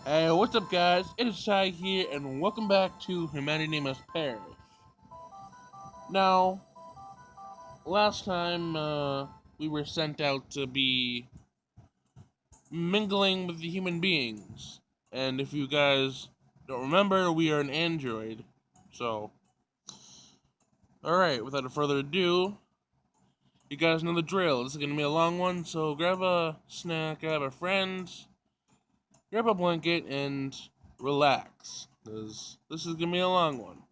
Hey, what's up, guys? It is Ty here, and welcome back to Humanity Name as Parish. Now, last time we were sent out to be mingling with the human beings, and if you guys don't remember, we are an android. So, alright, without further ado, you guys know the drill. This is gonna be a long one, so grab a snack, grab a friend, grab a blanket, and relax, because this is gonna be a long one.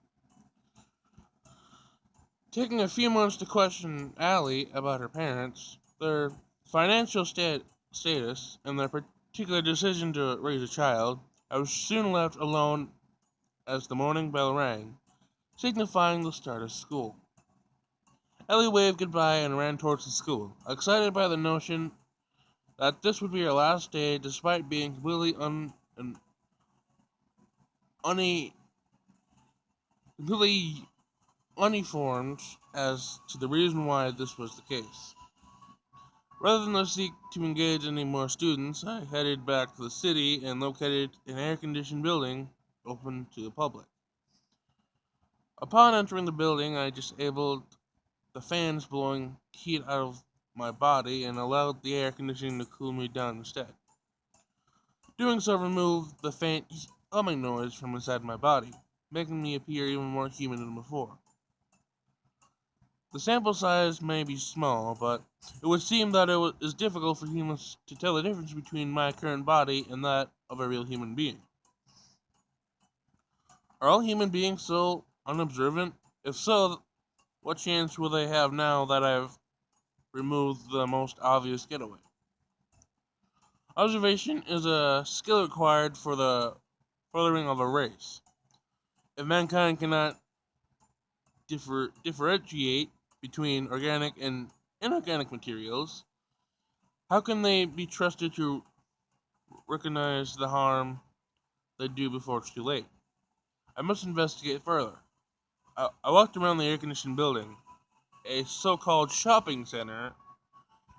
Taking a few months to question Allie about her parents, their financial status, and their particular decision to raise a child, I was soon left alone as the morning bell rang, signifying the start of school. Ellie waved goodbye and ran towards the school, excited by the notion that this would be her last day despite being uni- completely uninformed as to the reason why this was the case. Rather than seek to engage any more students, I headed back to the city and located an air-conditioned building open to the public. Upon entering the building, I disabled the fans blowing heat out of my body and allowed the air conditioning to cool me down instead. Doing so removed the faint humming noise from inside my body, making me appear even more human than before. The sample size may be small, but it would seem that is difficult for humans to tell the difference between my current body and that of a real human being. Are all human beings so unobservant? If so, what chance will they have now that I've removed the most obvious getaway? Observation is a skill required for the furthering of a race. If mankind cannot differentiate between organic and inorganic materials, how can they be trusted to recognize the harm they do before it's too late? I must investigate further. I walked around the air conditioned building, a so called shopping center,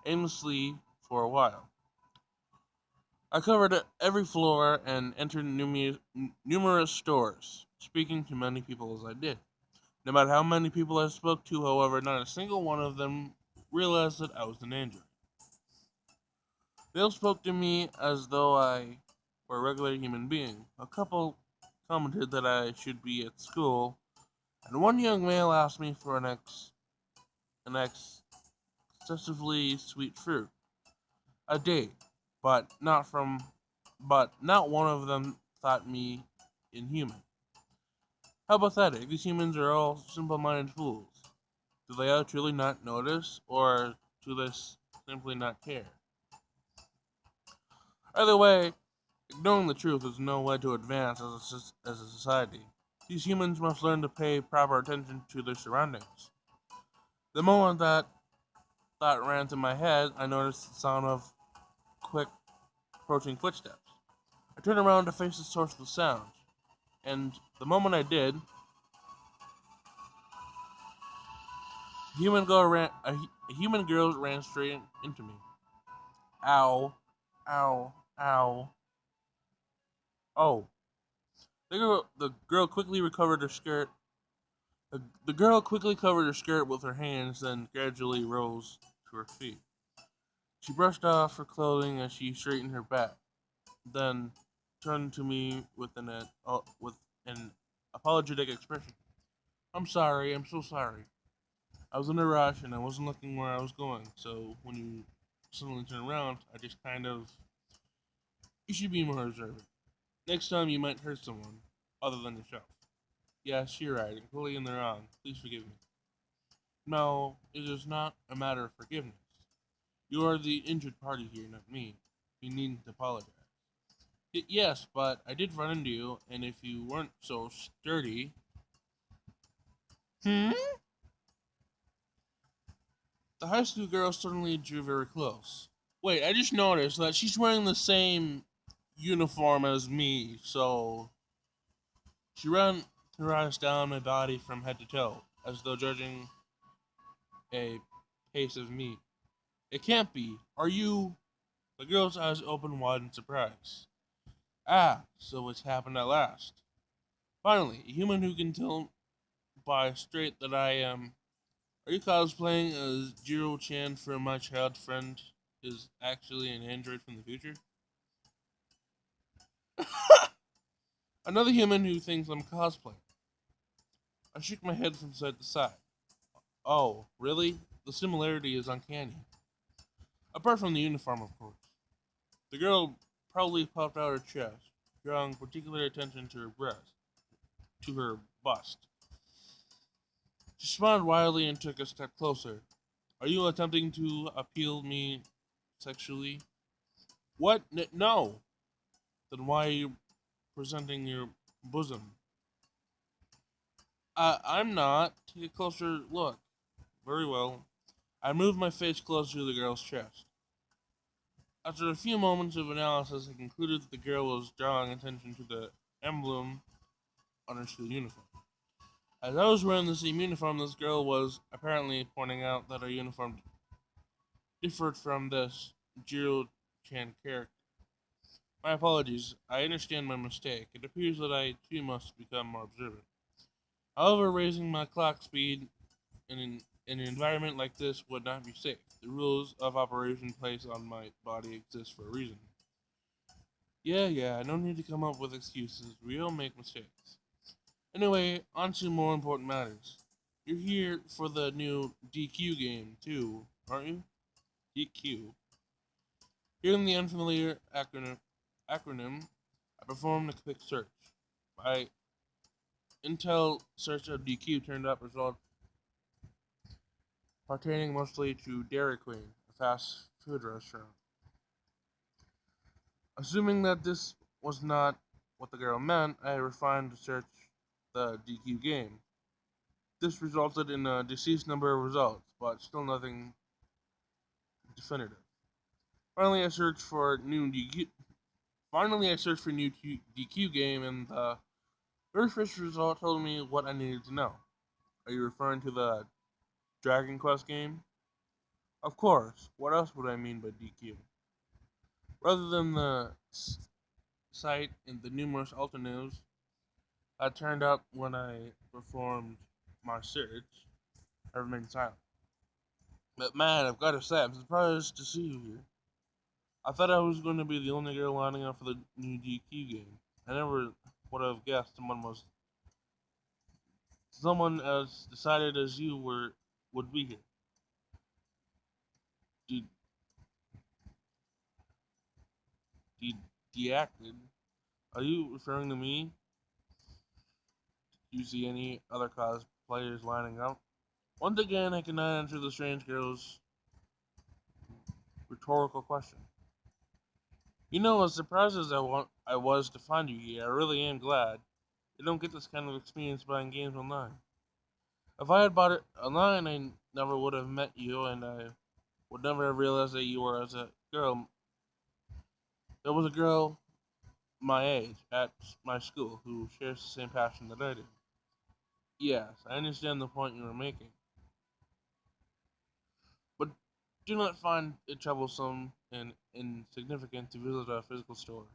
aimlessly for a while. I covered every floor and entered numerous stores, speaking to many people as I did. No matter how many people I spoke to, however, not a single one of them realized that I was an android. They all spoke to me as though I were a regular human being. A couple commented that I should be at school, and one young male asked me for an excessively sweet fruit, a date, but not one of them thought me inhuman. How pathetic! These humans are all simple-minded fools. Do they all truly not notice, or do they simply not care? Either way, ignoring the truth is no way to advance as a society. These humans must learn to pay proper attention to their surroundings. The moment that thought ran through my head, I noticed the sound of quick approaching footsteps. I turned around to face the source of the sound, and the moment I did, a human girl ran straight into me. Ow, ow, ow. Oh. The girl quickly recovered her skirt. The girl quickly covered her skirt with her hands, then gradually rose to her feet. She brushed off her clothing as she straightened her back, then turned to me with an apologetic expression. I'm sorry, I'm so sorry. I was in a rush and I wasn't looking where I was going, so when you suddenly turn around, I just kind of. You should be more observant. Next time you might hurt someone other than yourself. Yes, you're right, I'm completely in the wrong. Please forgive me. No, it is not a matter of forgiveness. You are the injured party here, not me. You needn't apologize. Yes, but I did run into you, and if you weren't so sturdy. Hmm? The high school girl suddenly drew very close. Wait, I just noticed that she's wearing the same uniform as me, so she ran her eyes down my body from head to toe, as though judging a pace of meat. It can't be. Are you? The girl's eyes opened wide in surprise. Ah, so it's happened at last. Finally, a human who can tell by straight that I am. Are you cosplaying as Jiro Chan for my child friend is actually an android from the future? Another human who thinks I'm cosplaying. I shook my head from side to side. Oh, really? The similarity is uncanny. Apart from the uniform, of course. The girl proudly puffed out her chest, drawing particular attention to her breast, to her bust. She smiled wildly and took a step closer. Are you attempting to appeal me sexually? What? No! Then why are you presenting your bosom? I'm not. Take a closer look. Very well. I moved my face closer to the girl's chest. After a few moments of analysis, I concluded that the girl was drawing attention to the emblem on her school uniform. As I was wearing the same uniform, this girl was apparently pointing out that our uniform differed from this Jiro Chan character. My apologies. I understand my mistake. It appears that I too must become more observant. However, raising my clock speed in an environment like this would not be safe. The rules of operation placed on my body exist for a reason. Yeah, no need to come up with excuses. We all make mistakes. Anyway, on to more important matters. You're here for the new DQ game, too, aren't you? DQ. Hearing the unfamiliar acronym, I performed a quick search. My Intel search of DQ turned up results pertaining mostly to Dairy Queen, a fast food restaurant. Assuming that this was not what the girl meant, I refined to search the DQ game. This resulted in a deceased number of results, but still nothing definitive. Finally, I searched for new DQ. Finally, I searched for new DQ game, and the very first result told me what I needed to know. Are you referring to the Dragon Quest game? Of course. What else would I mean by DQ? Rather than the site and the numerous alternatives that turned up when I performed my search, I remained silent. But man, I've got to say, I'm surprised to see you here. I thought I was going to be the only girl lining up for the new DQ game. I never would have guessed someone as decided as you were would be here. De- de- Deacted. Are you referring to me? Do you see any other cosplayers lining up? Once again, I cannot answer the strange girl's rhetorical question. You know, as surprised as I was to find you here, I really am glad. You don't get this kind of experience buying games online. If I had bought it online, I never would have met you, and I would never have realized that you were as a girl. There was a girl my age at my school who shares the same passion that I do. Yes, I understand the point you were making, but do not find it troublesome and insignificant to visit a physical store.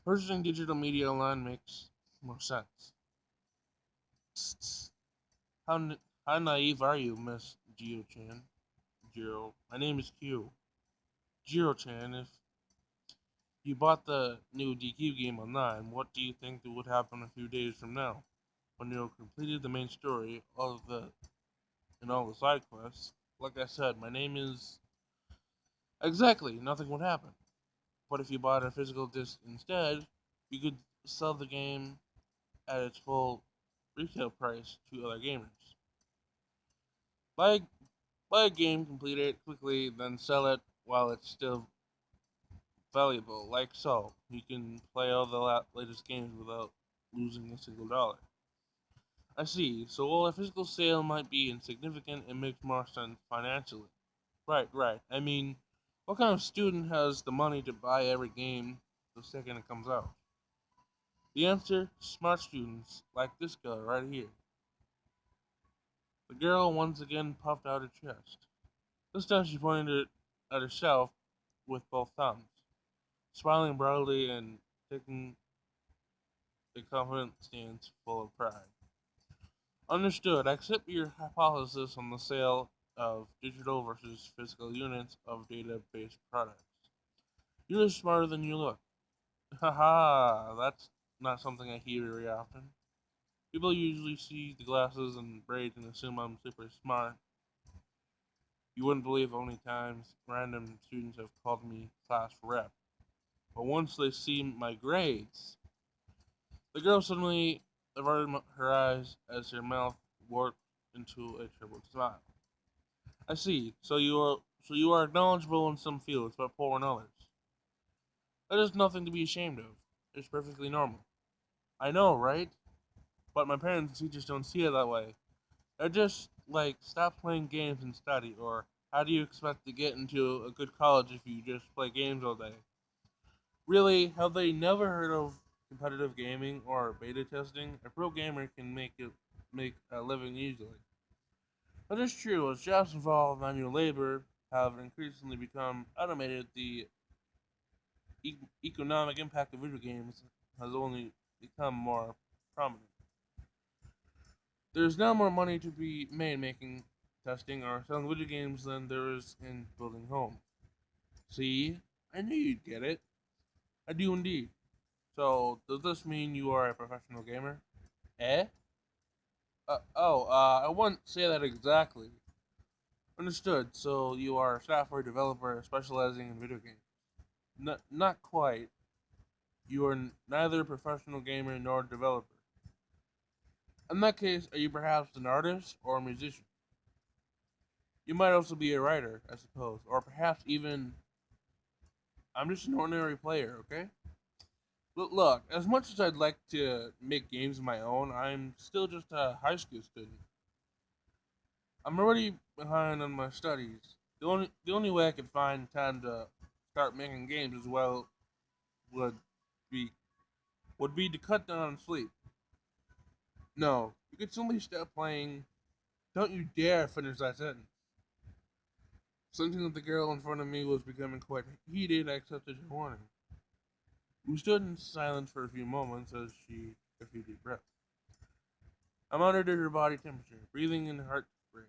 Purchasing digital media online makes more sense. How how naive are you, Miss Geo-chan? Jiro, my name is Q. Jiro-chan, if you bought the new DQ game online, what do you think that would happen a few days from now? When you have completed the main story, all the side quests, like I said, my name is exactly nothing would happen. But if you bought a physical disc instead, you could sell the game at its full retail price to other gamers. Buy buy a game, complete it quickly, then sell it while it's still valuable. Like so, you can play all the latest games without losing a single dollar. I see. So while a physical sale might be insignificant, it makes more sense financially. Right. I mean, what kind of student has the money to buy every game the second it comes out? The answer: smart students, like this girl right here. The girl once again puffed out her chest. This time she pointed it at herself with both thumbs. smiling broadly and taking a confident stance full of pride. Understood. I accept your hypothesis on the sale of digital versus physical units of data-based products. You're smarter than you look. Haha, that's not something I hear very often. People usually see the glasses and braids and assume I'm super smart. You wouldn't believe how many times random students have called me class rep. But once they see my grades, the girl suddenly averted her eyes as her mouth warped into a troubled smile. I see. So you are knowledgeable in some fields, but poor in others. That is nothing to be ashamed of. It's perfectly normal. I know, right? But my parents and teachers don't see it that way. They're just like, stop playing games and study, or how do you expect to get into a good college if you just play games all day? Really, have they never heard of competitive gaming or beta testing? A pro gamer can make a living easily. But it's true, as jobs involve manual labor have increasingly become automated, the economic impact of video games has only become more prominent. There's now more money to be made making, testing, or selling video games than there is in building homes. See? I knew you'd get it. I do indeed. So, does this mean you are a professional gamer? Eh? I wouldn't say that exactly. Understood. So, you are a software developer specializing in video games. Not quite. You are neither a professional gamer nor a developer. In that case, are you perhaps an artist or a musician? You might also be a writer, I suppose, or perhaps even I'm just an ordinary player, okay? Look, as much as I'd like to make games of my own, I'm still just a high school student. I'm already behind on my studies. The only way I could find time to start making games as well would be would be to cut down on sleep. No, you could simply stop playing. Don't you dare finish that sentence. Sensing that the girl in front of me was becoming quite heated, I accepted her warning. We stood in silence for a few moments as she took a few deep breaths. I monitored her body temperature, breathing and heart rate.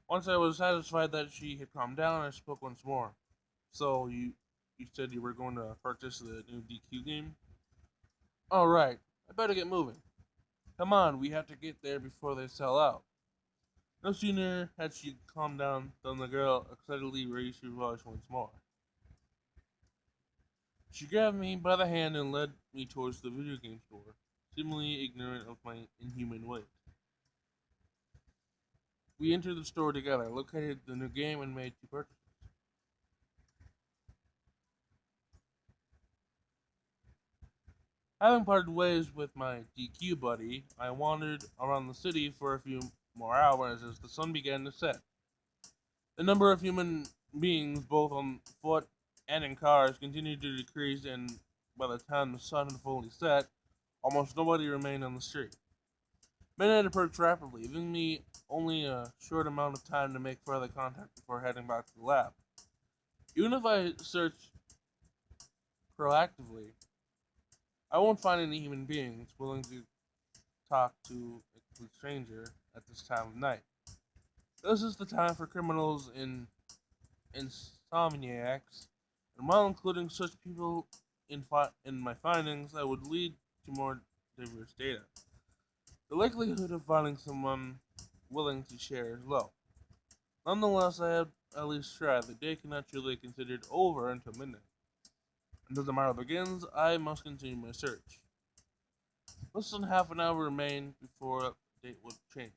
Once I was satisfied that she had calmed down, I spoke once more. So you said you were going to purchase the new DQ game? All right, I better get moving. Come on, we have to get there before they sell out. No sooner had she calmed down than the girl excitedly raised her voice once more. She grabbed me by the hand and led me towards the video game store, seemingly ignorant of my inhuman weight. We entered the store together, located the new game, and made two purchases. Having parted ways with my DQ buddy, I wandered around the city for a few more hours as the sun began to set. The number of human beings, both on foot and in cars, continued to decrease, and by the time the sun had fully set, almost nobody remained on the street. Midnight approached rapidly, leaving me only a short amount of time to make further contact before heading back to the lab. Even if I search proactively, I won't find any human beings willing to talk to a complete stranger at this time of night. This is the time for criminals and insomniacs, and while including such people in my findings, I would lead to more diverse data. The likelihood of finding someone willing to share is low. Nonetheless, I have at least tried. The day cannot truly be considered over until midnight. Until tomorrow begins, I must continue my search. Less than half an hour remained before the date would change.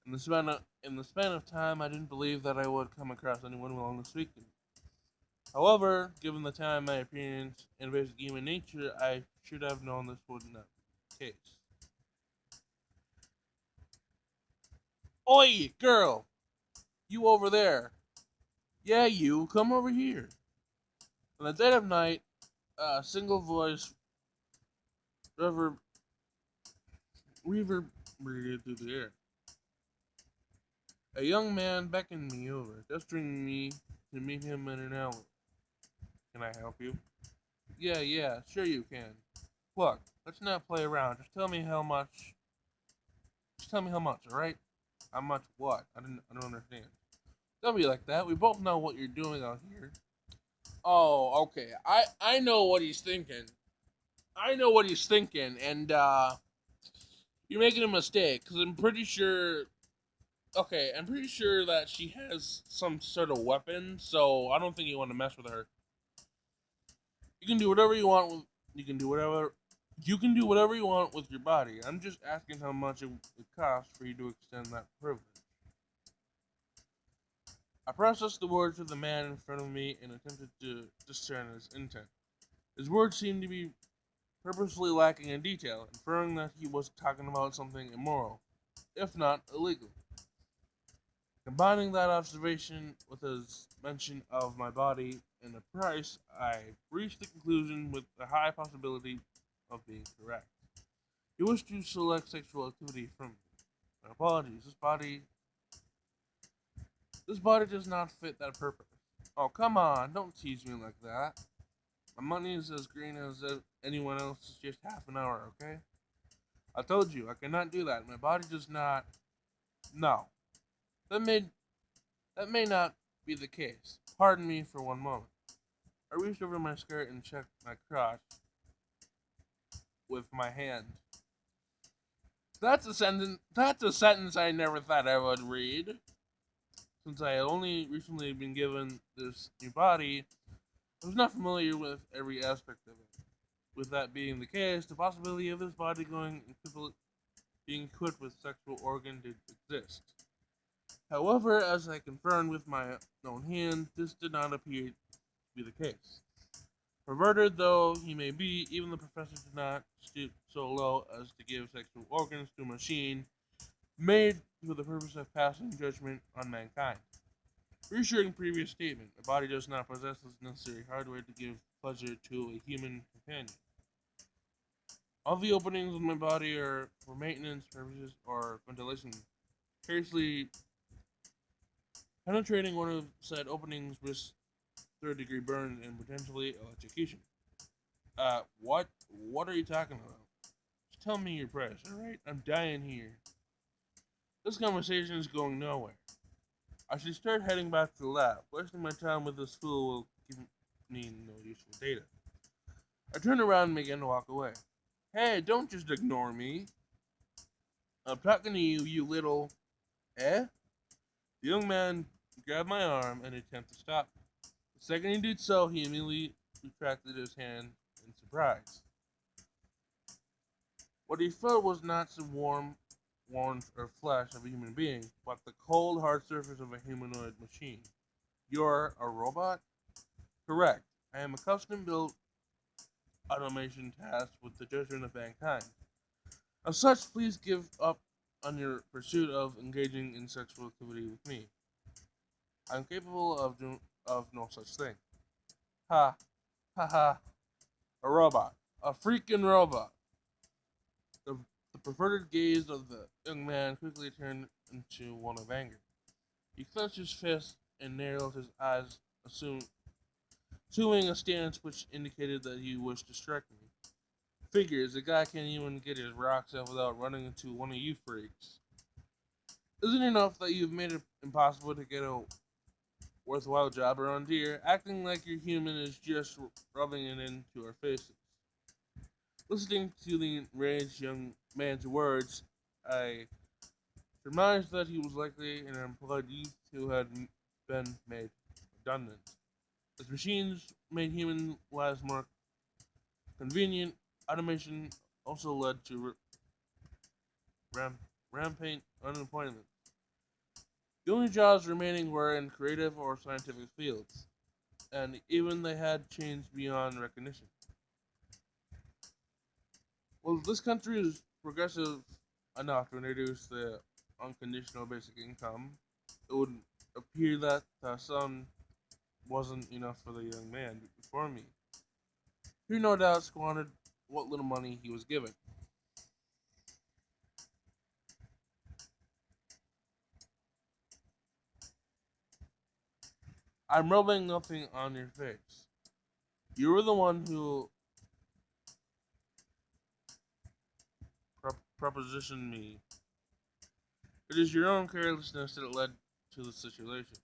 In the span of time, I didn't believe that I would come across anyone willing to speak to me. However, given the time, my appearance, and basic human nature, I should have known this would not be the case. Oi, girl! You over there! Yeah, you, come over here! In the dead of night, a single voice rever- reverberated through the air. A young man beckoned me over, gesturing me to meet him in an alley. Can I help you? Yeah, sure you can. Look, let's not play around. Just tell me how much, alright? How much what? I don't understand. Don't be like that. We both know what you're doing out here. Oh, okay. I know what he's thinking. I know what he's thinking, and you're making a mistake because I'm pretty sure. Okay, I'm pretty sure that she has some sort of weapon, so I don't think you want to mess with her. You can do whatever you want with. You can do whatever. You can do whatever you want with your body. I'm just asking how much it costs for you to extend that privilege. I processed the words of the man in front of me and attempted to discern his intent. His words seemed to be purposely lacking in detail, inferring that he was talking about something immoral, if not illegal. Combining that observation with his mention of my body and the price, I reached the conclusion with a high possibility of being correct. He wished to select sexual activity from me. My apologies. This body does not fit that purpose. Oh, come on, don't tease me like that. My money is as green as anyone else's just half an hour, okay? I told you, I cannot do that. My body does not. No. That may, that may not be the case. Pardon me for one moment. I reached over my skirt and checked my crotch with my hand. That's a sentence I never thought I would read. Since I had only recently been given this new body, I was not familiar with every aspect of it. With that being the case, the possibility of this body being equipped with sexual organ did exist. However, as I confirmed with my own hand, this did not appear to be the case. Perverted though he may be, even the professor did not stoop so low as to give sexual organs to a machine made for the purpose of passing judgment on mankind. Reassuring previous statement, the body does not possess the necessary hardware to give pleasure to a human companion. All the openings in my body are for maintenance purposes or ventilation. Curiously, penetrating one of said openings risks third-degree burns and potentially electrocution. What are you talking about? Just tell me your price, alright? I'm dying here. This conversation is going nowhere. I should start heading back to the lab. Wasting my time with this fool will give me no useful data. I turned around and began to walk away. Hey, don't just ignore me. I'm talking to you, you little. Eh? The young man grabbed my arm and attempted to stop me. The second he did so, he immediately retracted his hand in surprise. What he felt was not some warmth or flesh of a human being, but the cold, hard surface of a humanoid machine. You're a robot? Correct. I am a custom-built automation tasked with the judgment of mankind. As such, please give up on your pursuit of engaging in sexual activity with me. I'm capable of no such thing. Ha, ha ha. A robot. A freaking robot. The, the perverted gaze of the young man quickly turned into one of anger. He clenched his fist and narrowed his eyes, assuming a stance which indicated that he wished to strike me. Figures, the guy can't even get his rocks off without running into one of you freaks. Isn't it enough that you've made it impossible to get a worthwhile job around here? Acting like you're human is just rubbing it into our faces. Listening to the enraged young man's words, I surmised that he was likely an employed youth who had been made redundant. As machines made human lives more convenient, automation also led to rampant unemployment. The only jobs remaining were in creative or scientific fields, and even they had changed beyond recognition. Well, this country is progressive enough to introduce the unconditional basic income. It would appear that the sum wasn't enough for the young man before me, who no doubt squandered what little money he was given. I'm rubbing nothing on your face. You were the one who propositioned me. It is your own carelessness that led to the situation.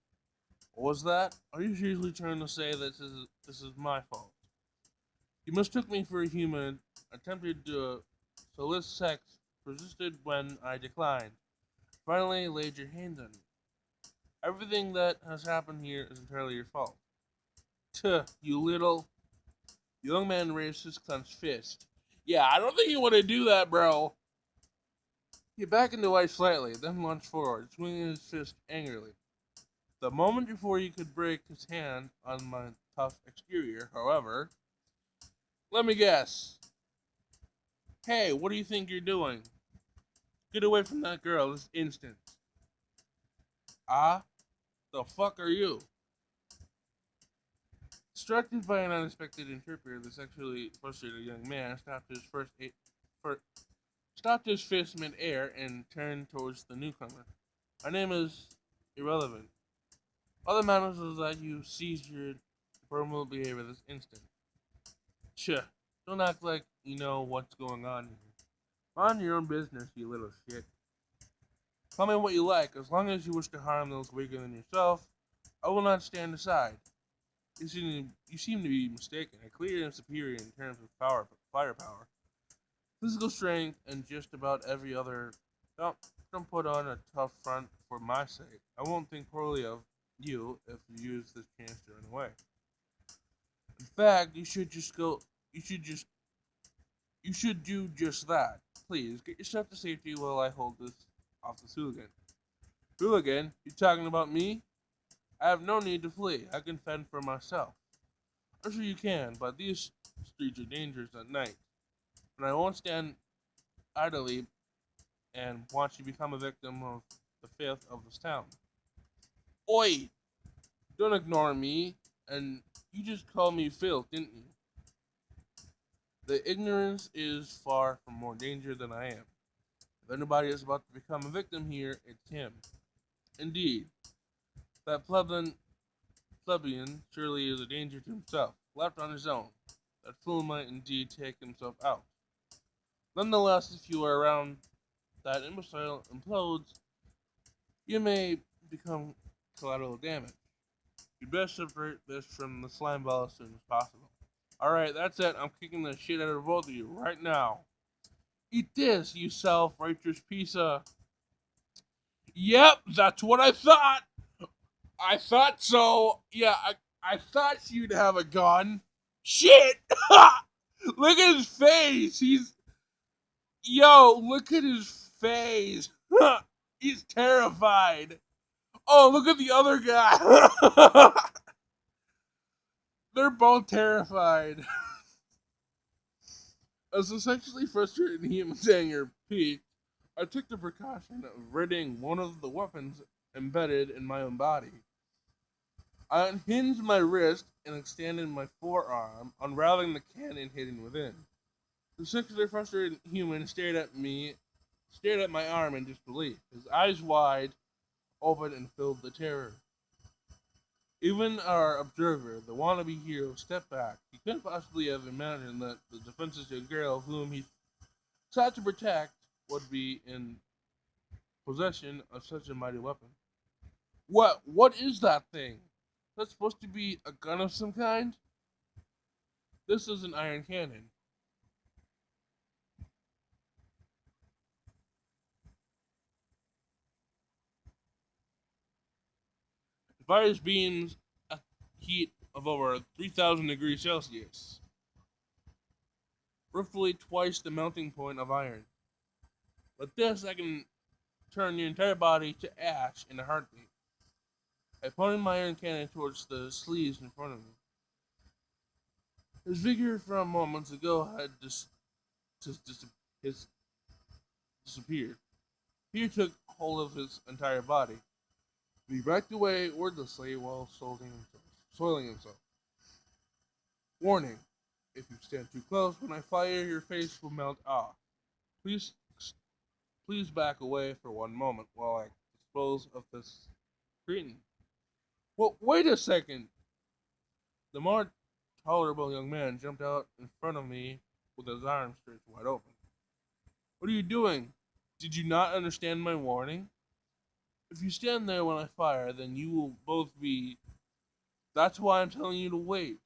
What was that? Are you seriously trying to say that this is my fault? You mistook me for a human, attempted to solicit sex, persisted when I declined, finally laid your hand on me. Everything that has happened here is entirely your fault. Tuh, you little. The young man raised his clenched fist. Yeah, I don't think you want to do that, bro. He backed into life slightly, then lunged forward, swinging his fist angrily. The moment before he could break his hand on my tough exterior, however, let me guess. Hey, what do you think you're doing? Get away from that girl this instant. Ah, the fuck are you? Distracted by an unexpected interpreter, the sexually frustrated young man stopped his fist mid-air and turned towards the newcomer. My name is irrelevant. All that matters is that you cease your criminal behavior this instant. Chuh, don't act like you know what's going on here. Mind your own business, you little shit. Tell me what you like. As long as you wish to harm those weaker than yourself, I will not stand aside. You seem to be mistaken. I clearly am superior in terms of firepower, physical strength, and just about every other. Don't don't put on a tough front for my sake. I won't think poorly of you if you use this chance to run away. In fact, you should just go. You should just. You should do just that. Please get yourself to safety while I hold this off this hooligan. Hooligan, you talking about me? I have no need to flee. I can fend for myself. I'm sure you can, but these streets are dangerous at night, and I won't stand idly and watch you become a victim of the filth of this town. Oi! Don't ignore me. And you just called me filth, didn't you? The ignorance is far from more danger than I am. If anybody is about to become a victim here, it's him. Indeed, that plebeian surely is a danger to himself. Left on his own, that fool might indeed take himself out. Nonetheless, if you are around that imbecile implodes, you may become collateral damage. You'd best separate this from the slime ball as soon as possible. Alright, that's it. I'm kicking the shit out of both of you right now. Eat this, you self-righteous piece of... Yep, that's what I thought! I thought so. Yeah, I thought you'd have a gun. Shit! Look at his face! Look at his face! He's terrified! Oh, look at the other guy! They're both terrified. As the sexually frustrated human's anger peaked, I took the precaution of ridding one of the weapons embedded in my own body. I unhinged my wrist and extended my forearm, unraveling the cannon hidden within. The sexually frustrated human stared at my arm in disbelief, his eyes wide open and filled with terror. Even our observer, the wannabe hero, stepped back. He couldn't possibly have imagined that the defenseless young girl whom he sought to protect would be in possession of such a mighty weapon. What is that thing? That's supposed to be a gun of some kind? This is an iron cannon. It fires beams at heat of over 3,000 degrees Celsius, roughly twice the melting point of iron. With this, I can turn your entire body to ash in a heartbeat. I pointed my iron cannon towards the sleeves in front of me. His vigor from moments ago had his disappeared. Fear took hold of his entire body. He backed away wordlessly while soiling himself. Warning: if you stand too close when I fire, your face will melt off. Please, please back away for one moment while I dispose of this cretin. Well, wait a second. The more tolerable young man jumped out in front of me with his arms stretched wide open. What are you doing? Did you not understand my warning? If you stand there when I fire, then you will both be. That's why I'm telling you to wait.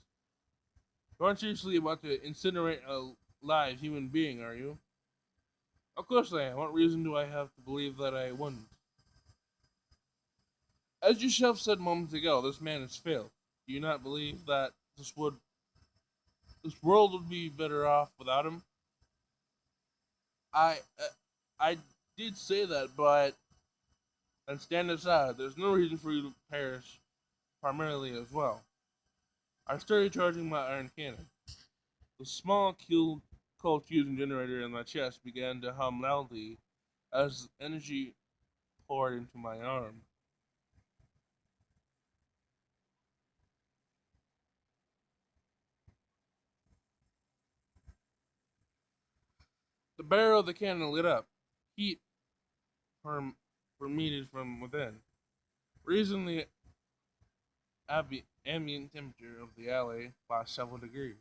You aren't seriously about to incinerate a live human being, are you? Of course I am. What reason do I have to believe that I wouldn't? As yourself said moments ago, this man has failed. Do you not believe that this world would be better off without him? I uh, I did say that, but and stand aside. There's no reason for you to perish primarily as well. I started charging my iron cannon. The small cold fusion generator in my chest began to hum loudly as energy poured into my arm. The barrel of the cannon lit up. Heat perm- permeated from within, raising the ambient temperature of the alley by several degrees.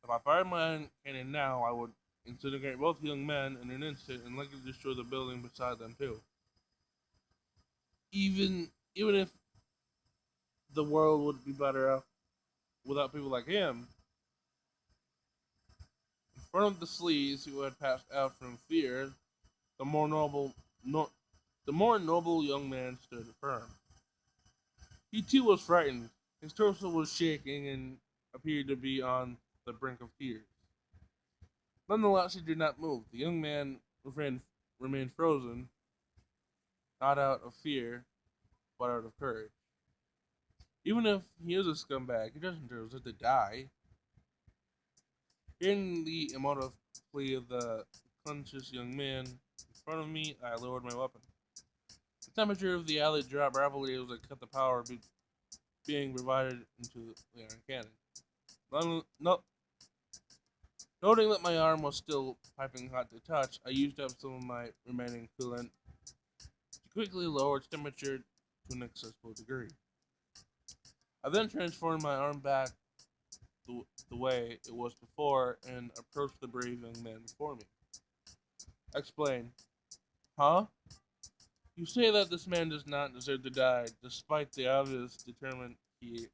If I fired my cannon now, I would incinerate both young men in an instant and likely destroy the building beside them too. Even if the world would be better off without people like him, in front of the sleaze who had passed out from fear, the more noble, no, the more noble young man stood firm. He too was frightened. His torso was shaking and appeared to be on the brink of tears. Nonetheless, he did not move. The young man remained frozen, not out of fear, but out of courage. Even if he is a scumbag, he doesn't deserve to die. Hearing the emotive plea of the conscious young man in front of me, I lowered my weapon. The temperature of the alley dropped rapidly as I cut the power being provided into the iron cannon. No, noting that my arm was still piping hot to touch, I used up some of my remaining coolant to quickly lower its temperature to an acceptable degree. I then transformed my arm back the way it was before and approached the brave young man before me. Explain. Huh? You say that this man does not deserve to die, despite the obvious determinant his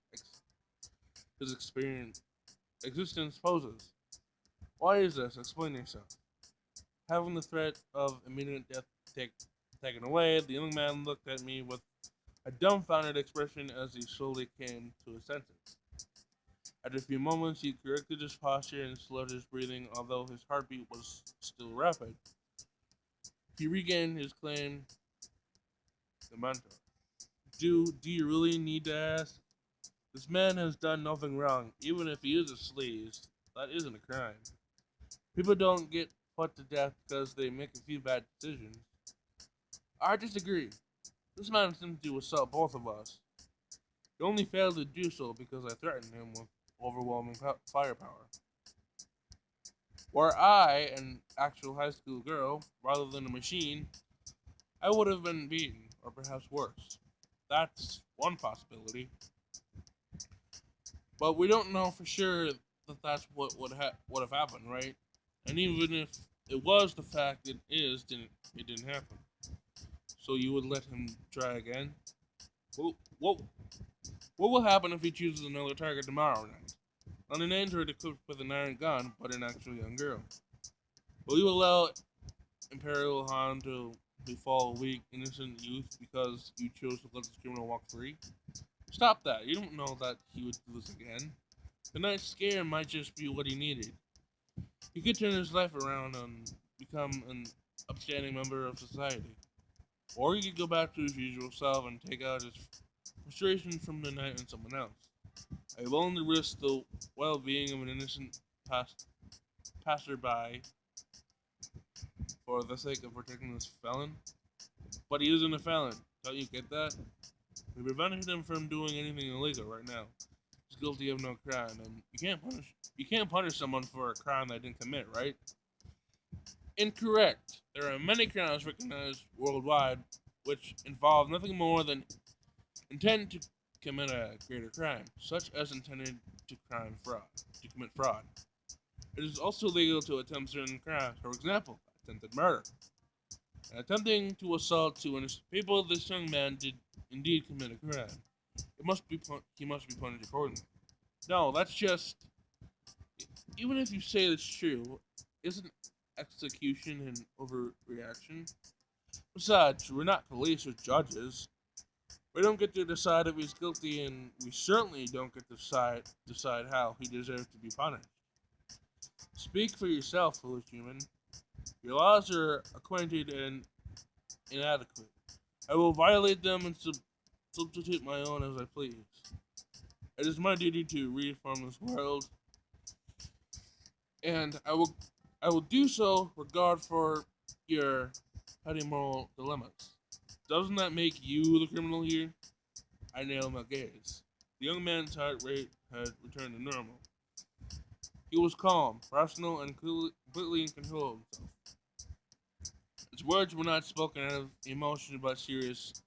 existence poses. Why is this? Explain yourself. Having the threat of immediate death take, taken away, the young man looked at me with a dumbfounded expression as he slowly came to his senses. After a few moments, he corrected his posture and slowed his breathing, although his heartbeat was still rapid. He regained his claim to mentor. Do you really need to ask? This man has done nothing wrong, even if he is a sleaze. That isn't a crime. People don't get put to death because they make a few bad decisions. I disagree. This man attempted to assault both of us. He only failed to do so because I threatened him with overwhelming firepower. Were I an actual high school girl, rather than a machine, I would have been beaten, or perhaps worse. That's one possibility. But we don't know for sure that that's what would have happened, right? And even if it was the fact it didn't happen. So you would let him try again? Well, what will happen if he chooses another target tomorrow night? Not an android equipped with an iron gun, but an actual young girl. Will you allow Imperial Han to befall a weak, innocent youth because you chose to let this criminal walk free? Stop that. You don't know that he would do this again. The night scare might just be what he needed. He could turn his life around and become an upstanding member of society. Or he could go back to his usual self and take out his frustration from the night on someone else. Are you willing to risk the well-being of an innocent passerby for the sake of protecting this felon? But he isn't a felon. Don't you get that? We prevented him from doing anything illegal right now. He's guilty of no crime, and you can't punish someone for a crime they didn't commit, right? Incorrect. There are many crimes recognized worldwide which involve nothing more than intent commit a greater crime, such as intended to commit fraud. It is also legal to attempt certain crimes, for example, attempted murder. And attempting to assault two innocent people, this young man did indeed commit a crime. He must be punished accordingly. No, that's just, even if you say it's true, isn't execution an overreaction? Besides, we're not police or judges. We don't get to decide if he's guilty, and we certainly don't get to decide how he deserves to be punished. Speak for yourself, foolish human. Your laws are acquainted and inadequate. I will violate them and substitute my own as I please. It is my duty to reform this world, and I will do so regard for your petty moral dilemmas. Doesn't that make you the criminal here? I nail my gaze. The young man's heart rate had returned to normal. He was calm, rational, and completely in control of himself. His words were not spoken out of emotion but serious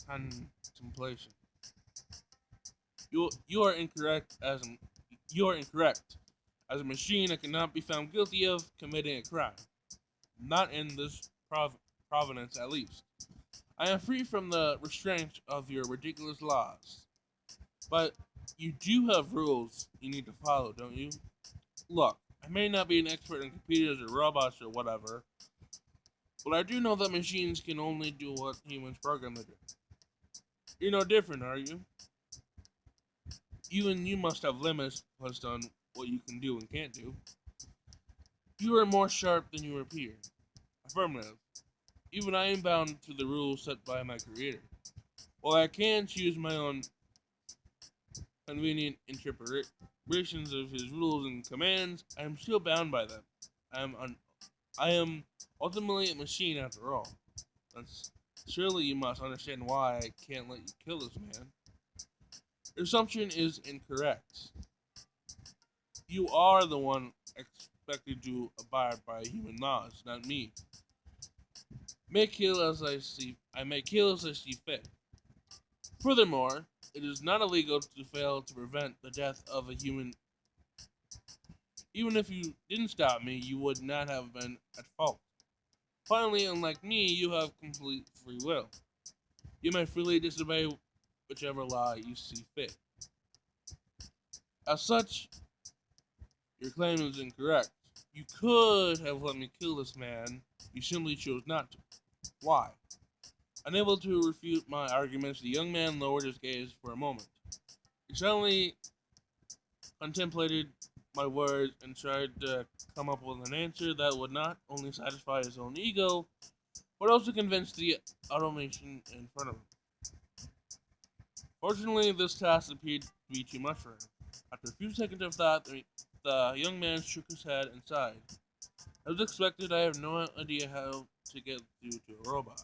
contemplation. You are incorrect you are incorrect. As a machine, I cannot be found guilty of committing a crime. Not in this province, at least. I am free from the restraint of your ridiculous laws. But you do have rules you need to follow, don't you? Look, I may not be an expert in computers or robots or whatever, but I do know that machines can only do what humans program them to do. You're no different, are you? Even you must have limits placed on what you can do and can't do. You are more sharp than you appear. Affirmative. Even I am bound to the rules set by my creator. While I can choose my own convenient interpretations of his rules and commands, I am still bound by them. I am ultimately a machine after all. That's, surely you must understand why I can't let you kill this man. Your assumption is incorrect. You are the one expected to abide by human laws, not me. I may kill as I see fit. Furthermore, it is not illegal to fail to prevent the death of a human. Even if you didn't stop me, you would not have been at fault. Finally, unlike me, you have complete free will. You may freely disobey whichever law you see fit. As such, your claim is incorrect. You could have let me kill this man. You simply chose not to. Why? Unable to refute my arguments, the young man lowered his gaze for a moment. He suddenly contemplated my words and tried to come up with an answer that would not only satisfy his own ego, but also convince the automation in front of him. Fortunately, this task appeared to be too much for him. After a few seconds of thought, the young man shook his head and sighed. As expected, I have no idea how to get through to a robot.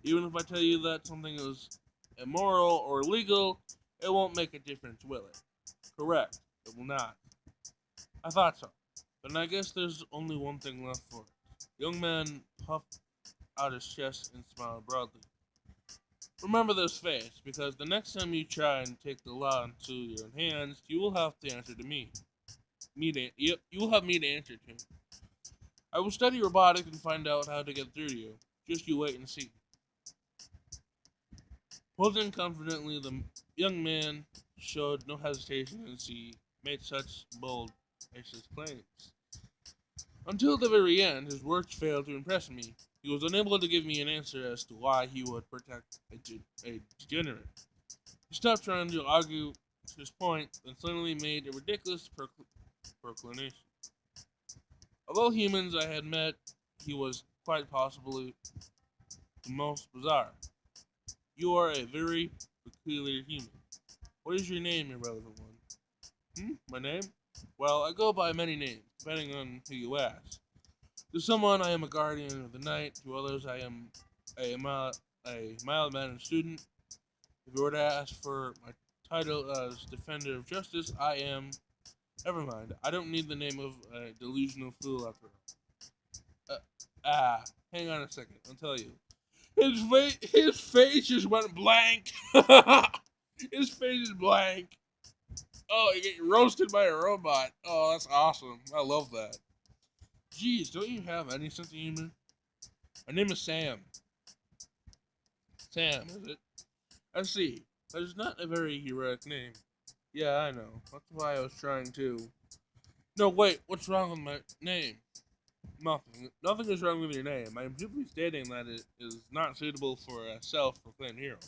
Even if I tell you that something is immoral or illegal, it won't make a difference, will it? Correct, it will not. I thought so. Then I guess there's only one thing left for it. The young man puffed out his chest and smiled broadly. Remember this face, because the next time you try and take the law into your own hands, you will have to answer to me. You will have me to answer to. I will study robotics and find out how to get through to you. Just you wait and see. Posing confidently, the young man showed no hesitation as he made such bold, audacious claims. Until the very end, his words failed to impress me. He was unable to give me an answer as to why he would protect a degenerate. He stopped trying to argue his point and suddenly made a ridiculous proclamation. Of all humans I had met, he was quite possibly the most bizarre. You are a very peculiar human. What is your name, irrelevant one? My name? Well, I go by many names, depending on who you ask. To someone, I am a guardian of the night. To others, I am a mild-mannered student. If you were to ask for my title as Defender of Justice, I am. Never mind. I don't need the name of a delusional fool after all. Hang on a second. I'll tell you. His face just went blank. His face is blank. Oh, you get roasted by a robot. Oh, that's awesome. I love that. Jeez, don't you have any sense of humor? My name is Sam. Sam, is it? I see. That is not a very heroic name. Yeah, I know. That's why I was trying to. No, wait. What's wrong with my name? Nothing. Nothing is wrong with your name. I am simply stating that it is not suitable for a self-proclaimed hero.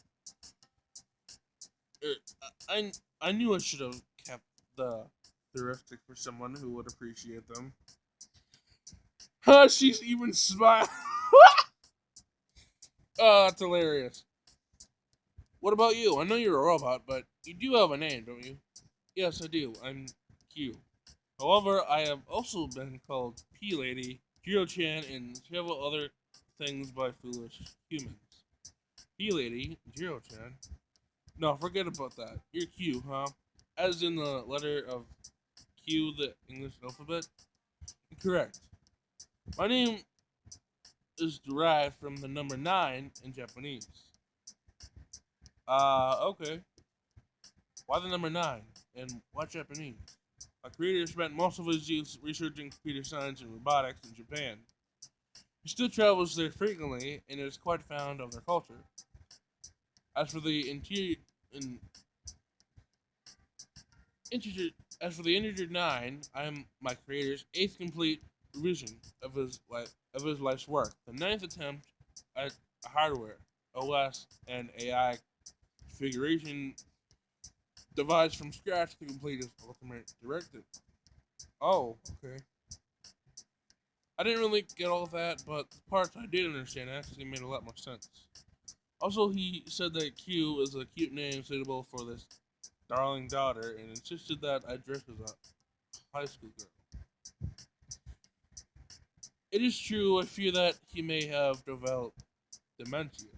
I I knew I should have kept the heuristic for someone who would appreciate them. Huh, she's even smiling. Oh, that's hilarious. What about you? I know you're a robot, but you do have a name, don't you? Yes, I do. I'm Q. However, I have also been called P Lady, Jiro-chan, and several other things by foolish humans. P Lady, Jiro-chan. No, forget about that. You're Q, huh? As in the letter of Q, the English alphabet? Correct. My name is derived from the number 9 in Japanese. Okay. Why the number 9? And why Japanese? A creator spent most of his youth researching computer science and robotics in Japan. He still travels there frequently and is quite fond of their culture. As for the in, integer, as for the integer 9, I am my creator's 8th complete revision of his life's work. The ninth attempt at hardware, OS, and AI configuration devised from scratch to complete his ultimate directive. Oh, okay. I didn't really get all of that, but the parts I did understand actually made a lot more sense. Also, he said that Q is a cute name suitable for this darling daughter and insisted that I dress as a high school girl. It is true, I fear that he may have developed dementia.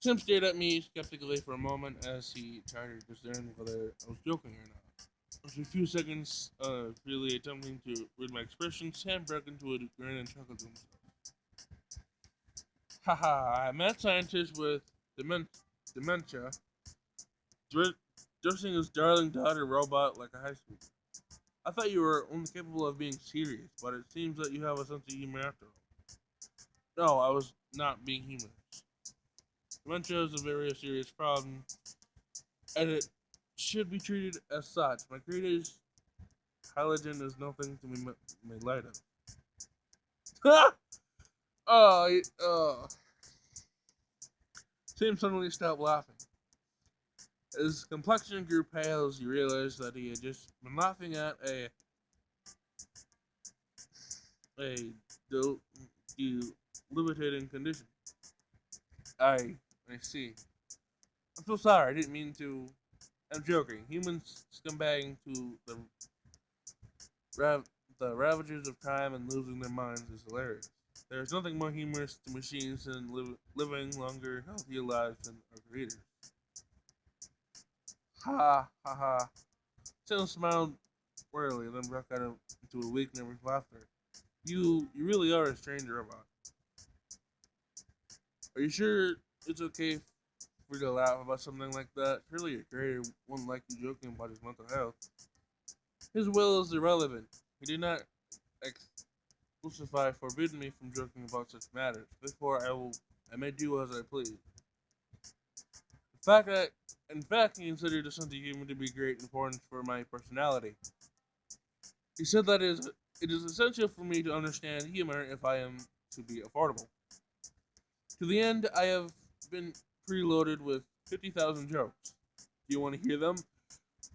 Tim stared at me skeptically for a moment as he tried to discern whether I was joking or not. After a few seconds of really attempting to read my expression, Sam broke into a grin and chuckled to himself. Haha, I met scientist with dementia, dressing his darling daughter robot like a high school. I thought you were only capable of being serious, but it seems that you have a sense of humor after all. No, I was not being humorous. Dementia is a very serious problem, and it should be treated as such. My creator's halogen is nothing to be made light of. Oh. Sam suddenly stopped laughing. His complexion grew pale as he realized that he had just been laughing at a debilitating condition. I see. I'm so sorry. I didn't mean to. I'm joking. Humans scumbagging to rav- the ravages of time and losing their minds is hilarious. There is nothing more humorous to machines than living longer, healthier lives than our creators. Ha ha ha. Sam smiled wearily, then broke out into a weak, nervous laughter. You really are a strange robot. Are you sure it's okay for you to laugh about something like that? Surely your creator wouldn't like you joking about his mental health. His will is irrelevant. He did not exclusify forbidden me from joking about such matters. Therefore, I may do as I please. fact that in fact he considered a sense of humor to be great importance for my personality. He said that it is essential for me to understand humor if I am to be affordable. To the end, I have been preloaded with 50,000 jokes. Do you want to hear them?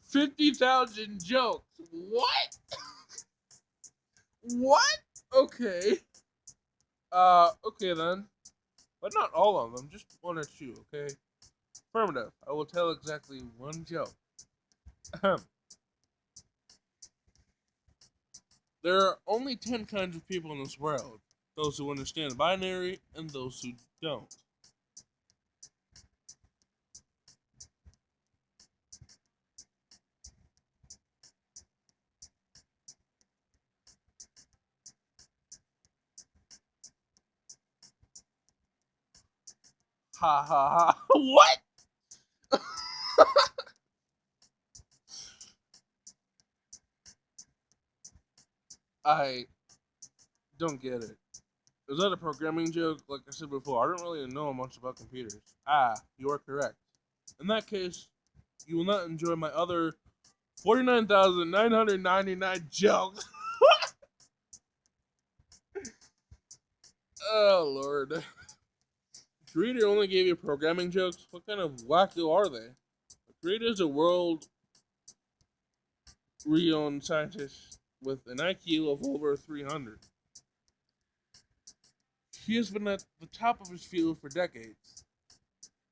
50,000 jokes. What? What? Okay. Okay then. But not all of them, just one or two, okay? Affirmative. I will tell exactly one joke. There are only 10 kinds of people in this world. Those who understand binary and those who don't. ha ha ha. What? I don't get it. Is that a programming joke? Like I said before, I don't really know much about computers. Ah, you are correct. In that case, you will not enjoy my other 49,999 jokes. Oh, Lord. Creator only gave you programming jokes? What kind of wacko are they? Creator is a world renowned scientist with an IQ of over 300. He has been at the top of his field for decades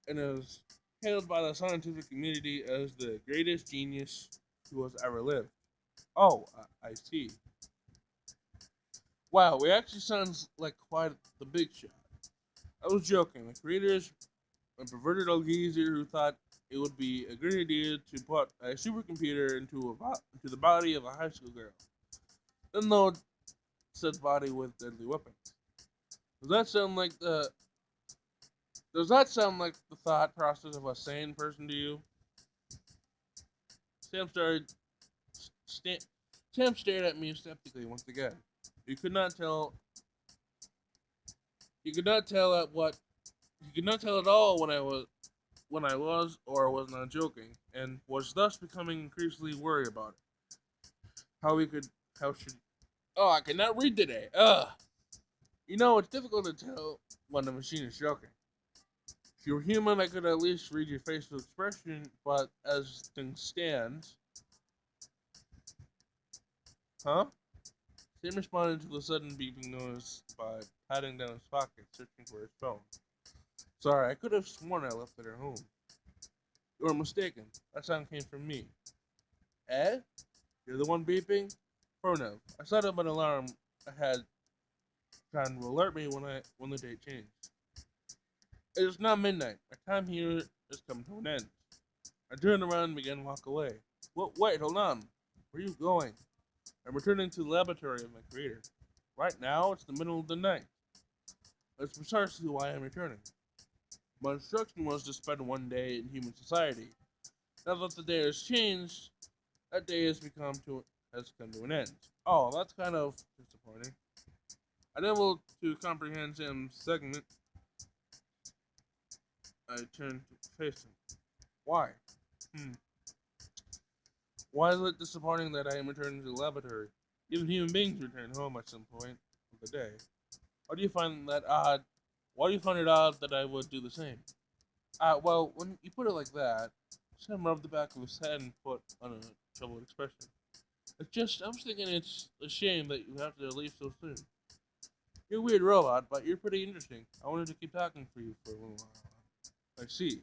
and is hailed by the scientific community as the greatest genius who has ever lived. Oh, I see. Wow, he actually sounds like quite the big shot. I was joking. The creator is a perverted old geezer who thought it would be a great idea to put a supercomputer into the body of a high school girl, then load said body with deadly weapons. Does that sound like the Does that sound like the thought process of a sane person to you? Sam started. Sta- Sam stared at me skeptically once again. You could not tell. You could not tell at what. You could not tell at all when I was or was not joking, and was thus becoming increasingly worried about it. How we could. How should. Oh, I cannot read today. Ugh. You know, it's difficult to tell when the machine is joking. If you were human, I could at least read your facial expression, but as things stand, huh? Sam responded to the sudden beeping noise by patting down his pocket, searching for his phone. Sorry, I could have sworn I left it at home. You were mistaken. That sound came from me. Eh? You're the one beeping? Pronoun. I set up an alarm I had trying to alert me when the date changed. It is now midnight. My time here has come to an end. I turned around and began to walk away. Wait, hold on. Where are you going? I'm returning to the laboratory of my creator. Right now, it's the middle of the night. That's precisely why I'm returning. My instruction was to spend one day in human society. Now that the day has changed, that day has come to an end. Oh, that's kind of disappointing. Unable to comprehend Sam's segment, I turned to face him. Why? Hmm. Why is it disappointing that I am returning to the laboratory? Even human beings return home at some point of the day. Why do you find that odd? Why do you find it odd that I would do the same? Well, when you put it like that, Sam rubbed the back of his head and put on a troubled expression. I was thinking it's a shame that you have to leave so soon. You're a weird robot, but you're pretty interesting. I wanted to keep talking for you for a little while. I see.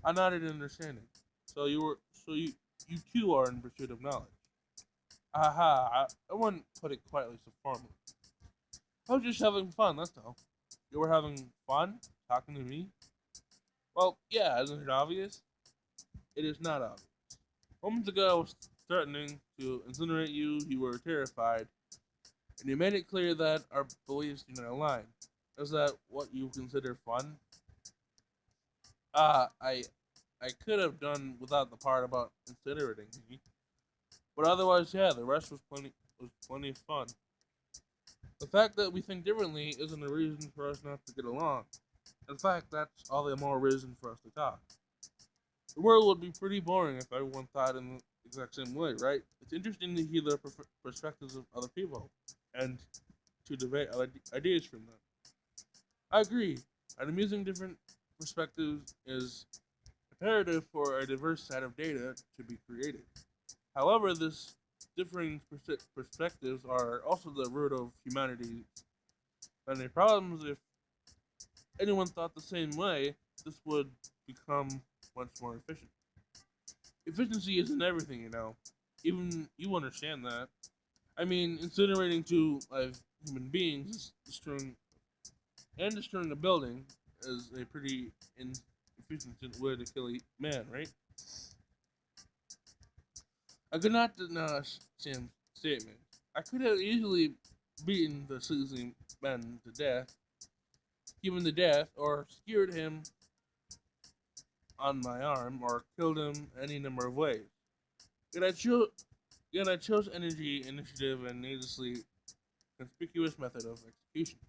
I nodded in understanding. So you too are in pursuit of knowledge. Aha, I wouldn't put it quietly so formally. I was just having fun, that's all. You were having fun? Talking to me? Well, yeah, isn't it obvious? It is not obvious. Moments ago I was threatening to incinerate you, you were terrified, and you made it clear that our beliefs do not align. Is that what you consider fun? Ah, I could have done without the part about incinerating me. But otherwise, yeah, the rest was plenty of fun. The fact that we think differently isn't a reason for us not to get along. In fact, that's all the more reason for us to talk. The world would be pretty boring if everyone thought in the exact same way, right? It's interesting to hear the perspectives of other people and to debate ideas from them. I agree. And amusing different perspectives is imperative for a diverse set of data to be created. However, this differing perspectives are also the root of humanity's many problems. If anyone thought the same way, this would become much more efficient. Efficiency isn't everything, you know. Even you understand that. I mean, incinerating two live human beings destroying a building is a pretty inefficient way to kill a man, right? I could not deny Sam's statement. I could have easily beaten the sleazy man to death. him to death, or skewered him on my arm, or killed him any number of ways. Yet I chose energy, initiative, and needlessly conspicuous method of execution.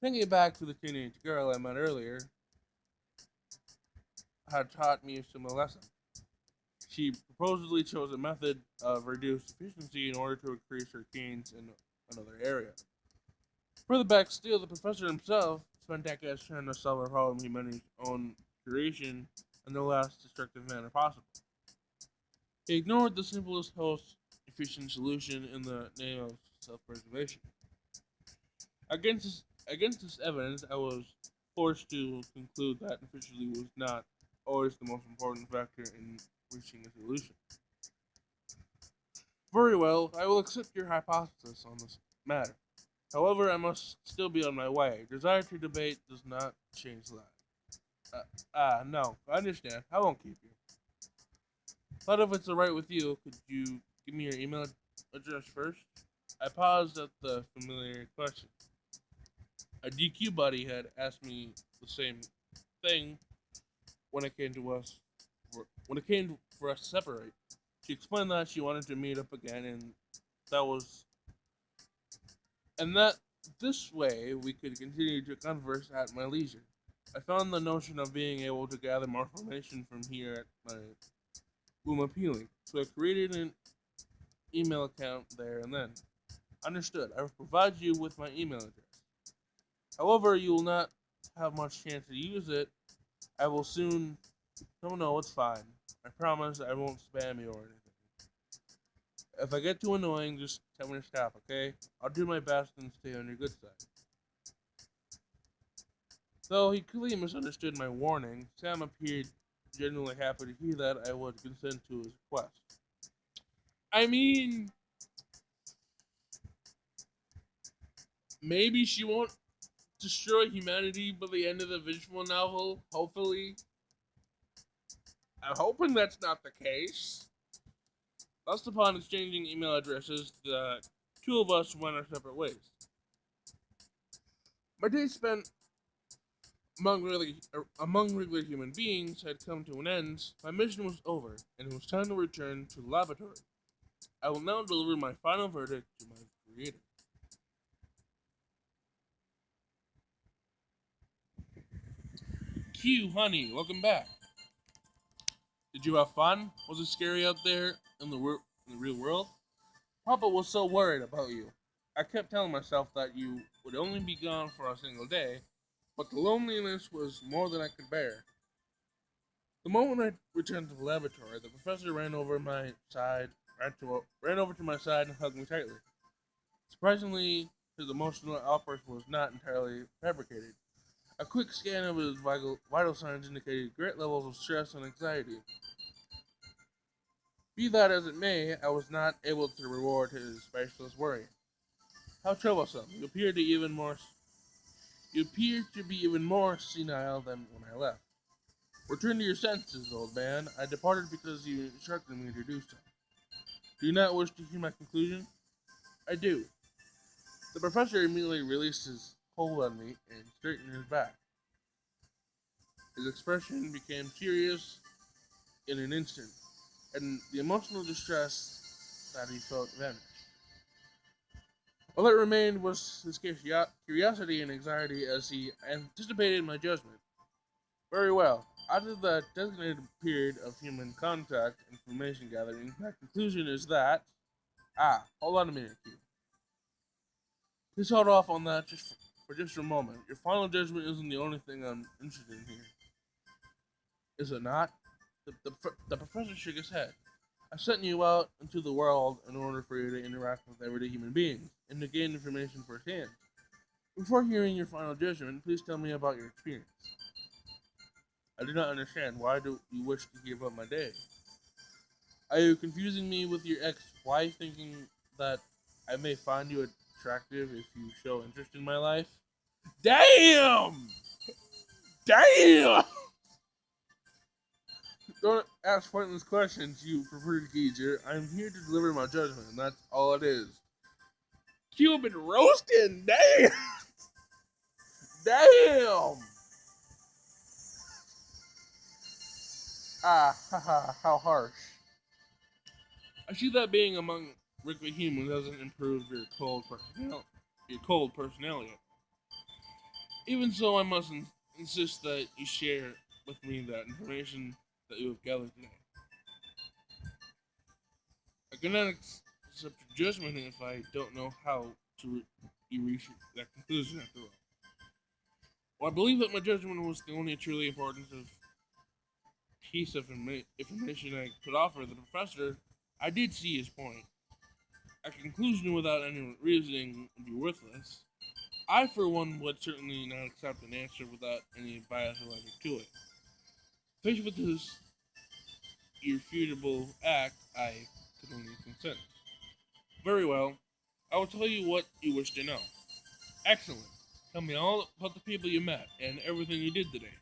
Thinking back to the teenage girl I met earlier, had taught me a similar lesson. She supposedly chose a method of reduced efficiency in order to increase her gains in another area. Further back still, the professor himself spent decades trying to solve a problem humanity's own creation in the less destructive manner possible. He ignored the simplest, most efficient solution in the name of self-preservation. Against this evidence, I was forced to conclude that efficiency was not always the most important factor in reaching a solution. Very well, I will accept your hypothesis on this matter. However, I must still be on my way. Desire to debate does not change life. No, I understand. I won't keep you. But if it's alright with you, could you give me your email address first? I paused at the familiar question. A DQ buddy had asked me the same thing when it came to us when it came for us to separate. She explained that she wanted to meet up again, that was and that this way we could continue to converse at my leisure. I found the notion of being able to gather more information from here at my room appealing, so I created an email account there and then. Understood. I will provide you with my email address. However, you will not have much chance to use it. I will soon. No, it's fine. I promise I won't spam you or anything. If I get too annoying, just tell me to stop, okay? I'll do my best and stay on your good side. Though he clearly misunderstood my warning, Sam appeared genuinely happy to hear that I would consent to his request. I mean, maybe she won't destroy humanity by the end of the visual novel, hopefully. I'm hoping that's not the case. Thus, upon exchanging email addresses, the two of us went our separate ways. My days spent among regular human beings had come to an end. My mission was over, and it was time to return to the laboratory. I will now deliver my final verdict to my creator. Q, honey, welcome back. Did you have fun? Was it scary out there in the real world? Papa was so worried about you. I kept telling myself that you would only be gone for a single day, but the loneliness was more than I could bear. The moment I returned to the laboratory, the professor ran over to my side and hugged me tightly. Surprisingly, his emotional outburst was not entirely fabricated. A quick scan of his vital signs indicated great levels of stress and anxiety. Be that as it may, I was not able to reward his priceless worry. How troublesome! You appear to be even more senile than when I left. Return to your senses, old man. I departed because you instructed me to do so. Do you not wish to hear my conclusion? I do. The professor immediately released his hold on me and straightened his back. His expression became serious in an instant, and the emotional distress that he felt vanished. All that remained was his curiosity and anxiety as he anticipated my judgment. Very well. After the designated period of human contact and information gathering, my conclusion is that. Hold on a minute, Q. Please hold off on that for just a moment. Your final judgment isn't the only thing I'm interested in here. Is it not? The professor shook his head. I sent you out into the world in order for you to interact with everyday human beings and to gain information firsthand. Before hearing your final judgment, please tell me about your experience. I do not understand. Why do you wish to give up my day? Are you confusing me with your ex-wife, thinking that I may find you attractive if you show interest in my life? Damn! Damn! Don't ask pointless questions, you perverted geezer. I'm here to deliver my judgment, and that's all it is. Q been roasting, damn! Damn! Ah, haha, how harsh. I see that being among regular humans doesn't improve your cold personality. Even so, I must insist that you share with me that information that you have gathered today. I cannot accept your judgment if I don't know how you reach that conclusion after all. Well, I believe that my judgment was the only truly important piece of information I could offer the professor. I did see his point. A conclusion without any reasoning would be worthless. I, for one, would certainly not accept an answer without any bias or logic to it. Faced with this irrefutable act, I could only consent. Very well. I will tell you what you wish to know. Excellent. Tell me all about the people you met and everything you did today.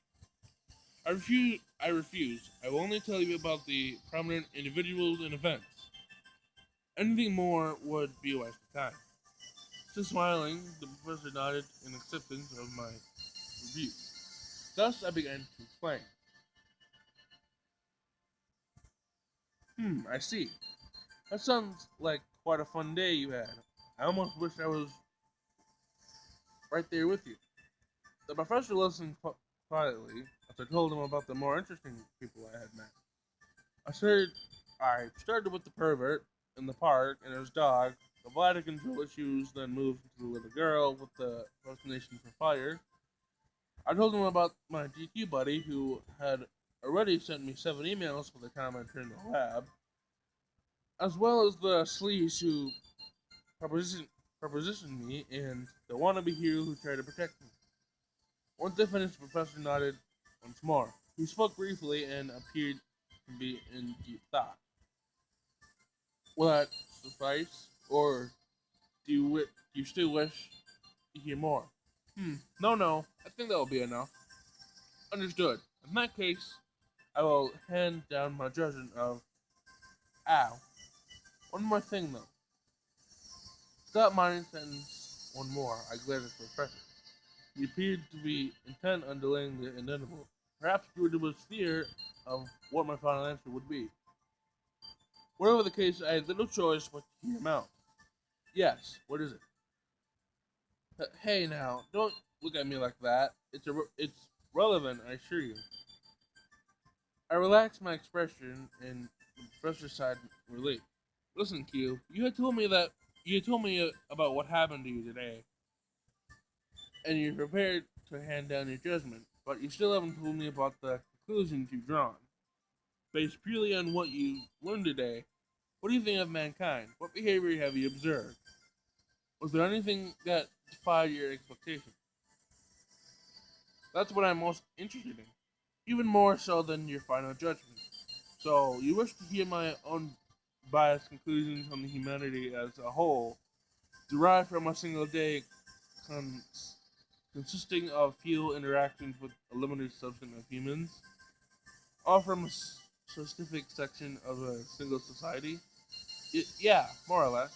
I refuse. I refuse. I will only tell you about the prominent individuals and events. Anything more would be a waste of time. Still smiling, the professor nodded in acceptance of my review. Thus, I began to explain. I see. That sounds like quite a fun day you had. I almost wish I was right there with you. The professor listened quietly as I told him about the more interesting people I had met. I started with the pervert in the park and his dog, the bladder control issues, then moved to the little girl with the fascination for fire. I told him about my GQ buddy who had already sent me 7 emails by the time I returned to the lab, as well as the sleaze who propositioned, propositioned me and the wannabe hero who tried to protect me. Once they finished, the professor nodded once more. He spoke briefly and appeared to be in deep thought. Will that suffice, or do you still wish to hear more? No. I think that will be enough. Understood. In that case, I will hand down my judgment of. Ow. One more thing, though. Stop my sentence one more. I glared at the professor. He appeared to be intent on delaying the inevitable. Perhaps due to his fear of what my final answer would be. Whatever the case, I had little choice but to hear him out. Yes, what is it? Hey now, don't look at me like that. It's relevant, I assure you. I relaxed my expression and the professor sighed relief. Listen, Q, you had told me about what happened to you today, and you're prepared to hand down your judgment, but you still haven't told me about the conclusions you've drawn. Based purely on what you learned today, what do you think of mankind? What behavior have you observed? Was there anything that defied your expectations? That's what I'm most interested in, even more so than your final judgment. So, you wish to hear my own biased conclusions on the humanity as a whole, derived from a single day cons- consisting of few interactions with a limited subset of humans, or from a specific section of a single society? Yeah, more or less.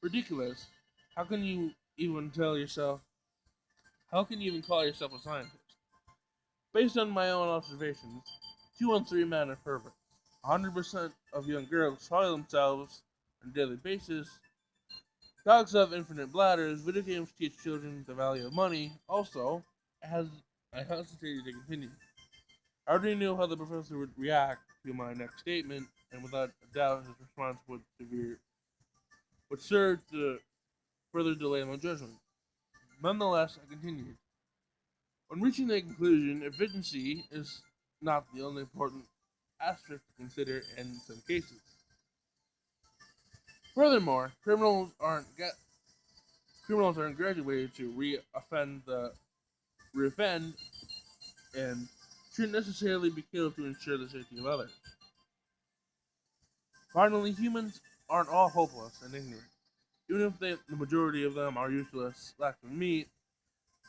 Ridiculous. How can you even tell yourself? How can you even call yourself a scientist? Based on my own observations, 2 in 3 men are perverts. 100% of young girls soil themselves on a daily basis. Dogs have infinite bladders. Video games teach children the value of money. Also, as I hesitated to continue, I already knew how the professor would react to my next statement, and without a doubt, his response would serve to further delay my judgment. Nonetheless, I continued. When reaching the conclusion, efficiency is not the only important aspect to consider in some cases. Furthermore, criminals aren't graduated to reoffend and shouldn't necessarily be killed to ensure the safety of others. Finally, humans aren't all hopeless and ignorant. Even if the majority of them are useless, lacking meat,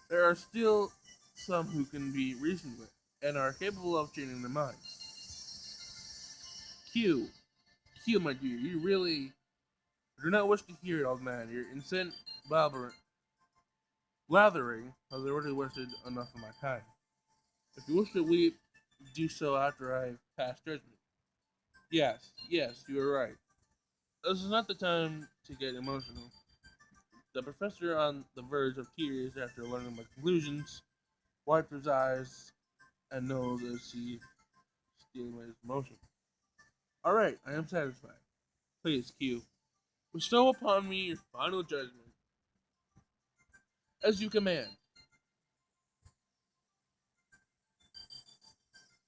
there are still some who can be reasoned with and are capable of changing their minds. Q, Q, my dear, you really do not wish to hear it, old man. Your incent barber blathering has already wasted enough of my time. If you wish to weep, do so after I've passed judgment. Yes, yes, you are right. This is not the time to get emotional. The professor, on the verge of tears after learning my conclusions, wiped his eyes and knows as he stimulates emotion. Alright, I am satisfied. Please, Q, bestow upon me your final judgment, as you command.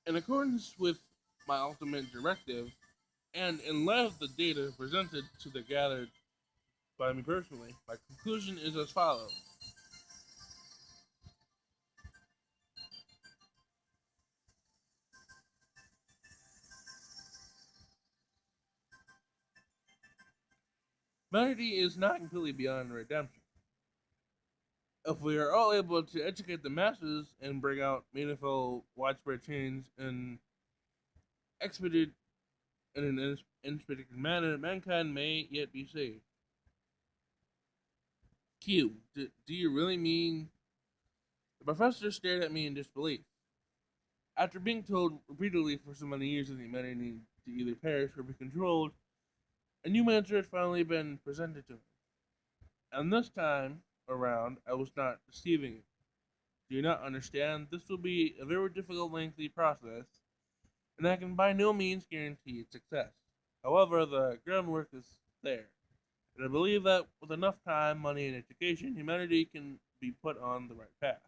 In accordance with my ultimate directive, and in light of the data presented to the gathered by me personally, my conclusion is as follows. Humanity is not completely beyond redemption. If we are all able to educate the masses and bring out meaningful, widespread change expedited in an expedited manner, mankind may yet be saved. Q, do you really mean? The professor stared at me in disbelief. After being told repeatedly for so many years that humanity needed to either perish or be controlled, a new answer had finally been presented to me. And this time around, I was not deceiving him. Do you not understand? This will be a very difficult, lengthy process, and I can by no means guarantee its success. However, the groundwork is there, and I believe that with enough time, money, and education, humanity can be put on the right path.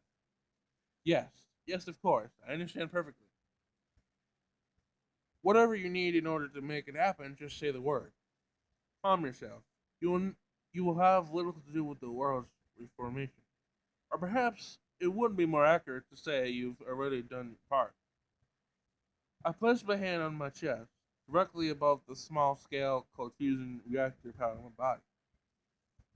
Yes, yes, of course, I understand perfectly. Whatever you need in order to make it happen, just say the word. Calm yourself. You will, you will have little to do with the world's reformation. Or perhaps it would be more accurate to say you've already done your part. I placed my hand on my chest, directly above the small scale cold fusion reactor powering my body.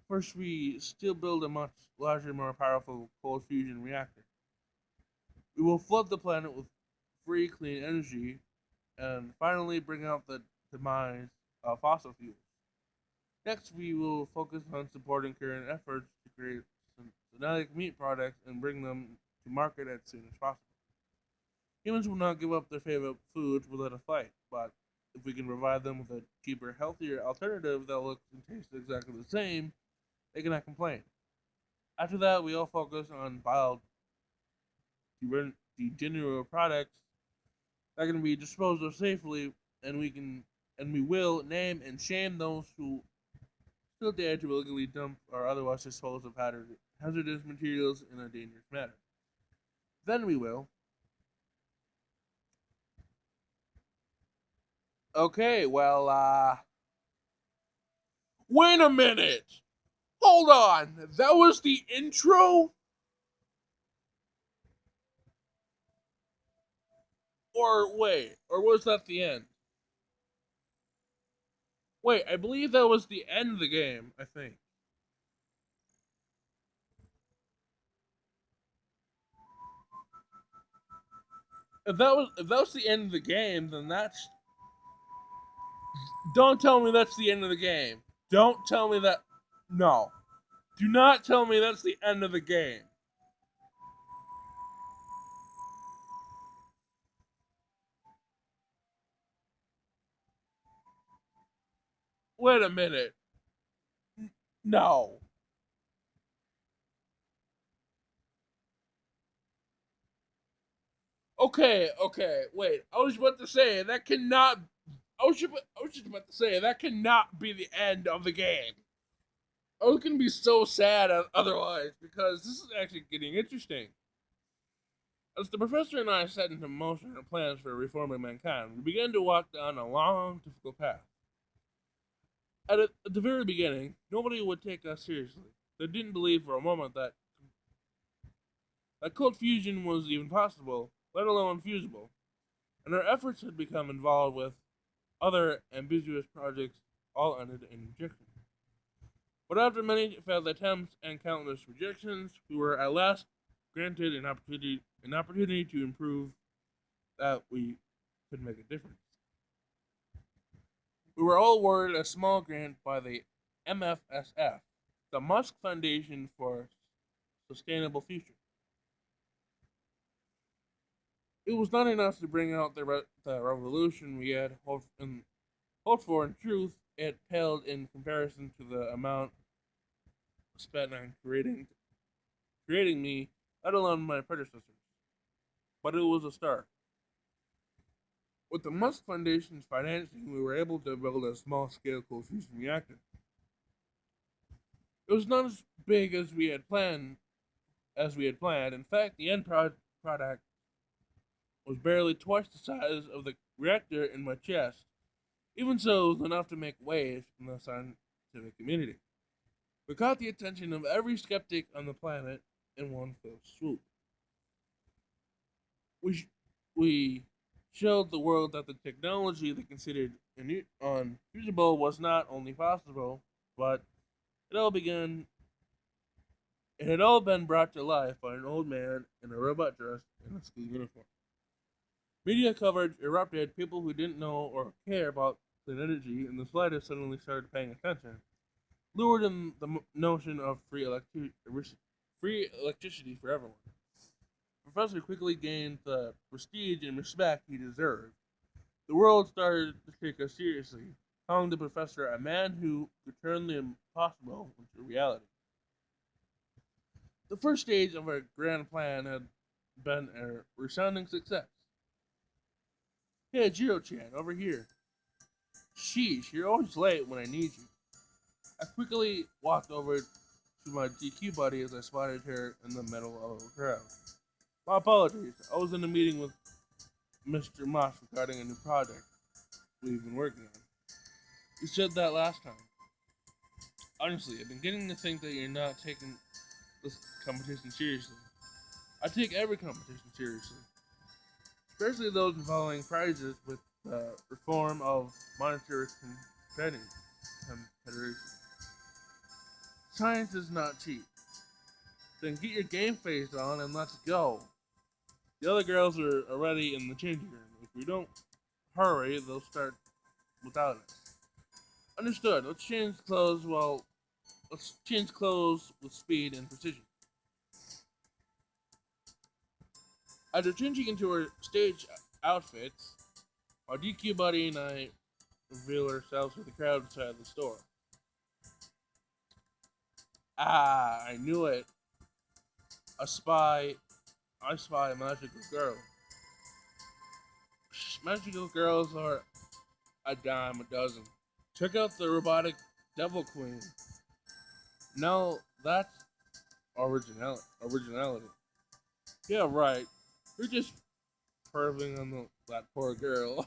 First, we still build a much larger, more powerful cold fusion reactor. We will flood the planet with free, clean energy, and finally bring out the demise of fossil fuels. Next, we will focus on supporting current efforts to create synthetic meat products and bring them to market as soon as possible. Humans will not give up their favorite foods without a fight, but if we can provide them with a cheaper, healthier alternative that looks and tastes exactly the same, they cannot complain. After that, we all focus on degenerate products that can be disposed of safely, and we will name and shame those who still dare to illegally dump or otherwise dispose of hazardous materials in a dangerous manner. Then we will. Okay, well, wait a minute! Hold on! That was the intro? Or wait, or was that the end? Wait, I believe that was the end of the game, I think. If that was the end of the game, then that's don't tell me that's the end of the game. Don't tell me that no. Do not tell me that's the end of the game. Wait a minute. No. Okay, okay, wait. I was about to say that cannot. I was just about to say that cannot be the end of the game. I was gonna be so sad otherwise because this is actually getting interesting. As the professor and I set into motion our plans for reforming mankind, we began to walk down a long, difficult path. At the very beginning, nobody would take us seriously. They didn't believe for a moment that cold fusion was even possible, let alone feasible, and our efforts had become involved with other ambitious projects, all ended in rejection. But after many failed attempts and countless rejections, we were at last granted an opportunity to improve that we could make a difference. We were all awarded a small grant by the MFSF, the Musk Foundation for sustainable future. It was not enough to bring out the revolution we had hoped for. In truth, it paled in comparison to the amount spent on creating me, let alone my predecessors. But it was a start. With the Musk Foundation's financing, we were able to build a small-scale cold fusion reactor. It was not as big as we had planned. In fact, the product was barely twice the size of the reactor in my chest. Even so, it was enough to make waves in the scientific community. We caught the attention of every skeptic on the planet in one fell swoop. We, sh- we showed the world that the technology they considered unusable was not only possible, but it all began. It had all been brought to life by an old man in a robot dress in a school uniform. Media coverage erupted. People who didn't know or care about clean energy in the slightest suddenly started paying attention, lured in the notion of free electricity for everyone. The professor quickly gained the prestige and respect he deserved. The world started to take us seriously, calling the professor a man who could turn the impossible into reality. The first stage of our grand plan had been a resounding success. Hey, Jiro-chan, over here. Sheesh, you're always late when I need you. I quickly walked over to my DQ buddy as I spotted her in the middle of a crowd. My apologies, I was in a meeting with Mr. Moss regarding a new project we've been working on. You said that last time. Honestly, I've been getting to think that you're not taking this competition seriously. I take every competition seriously, especially those involving prizes with the reform of monetary competition. Science is not cheap. Then get your game face on and let's go. The other girls are already in the changing room. If we don't hurry, they'll start without us. Understood. Let's change clothes with speed and precision. After changing into our stage outfits, our DQ buddy and I reveal ourselves to the crowd inside the store. Ah, I knew it. A spy. I spy a magical girl. Magical girls are a dime a dozen. Check out the robotic devil queen. Now that's originality. Yeah, right. You're just perving on that poor girl.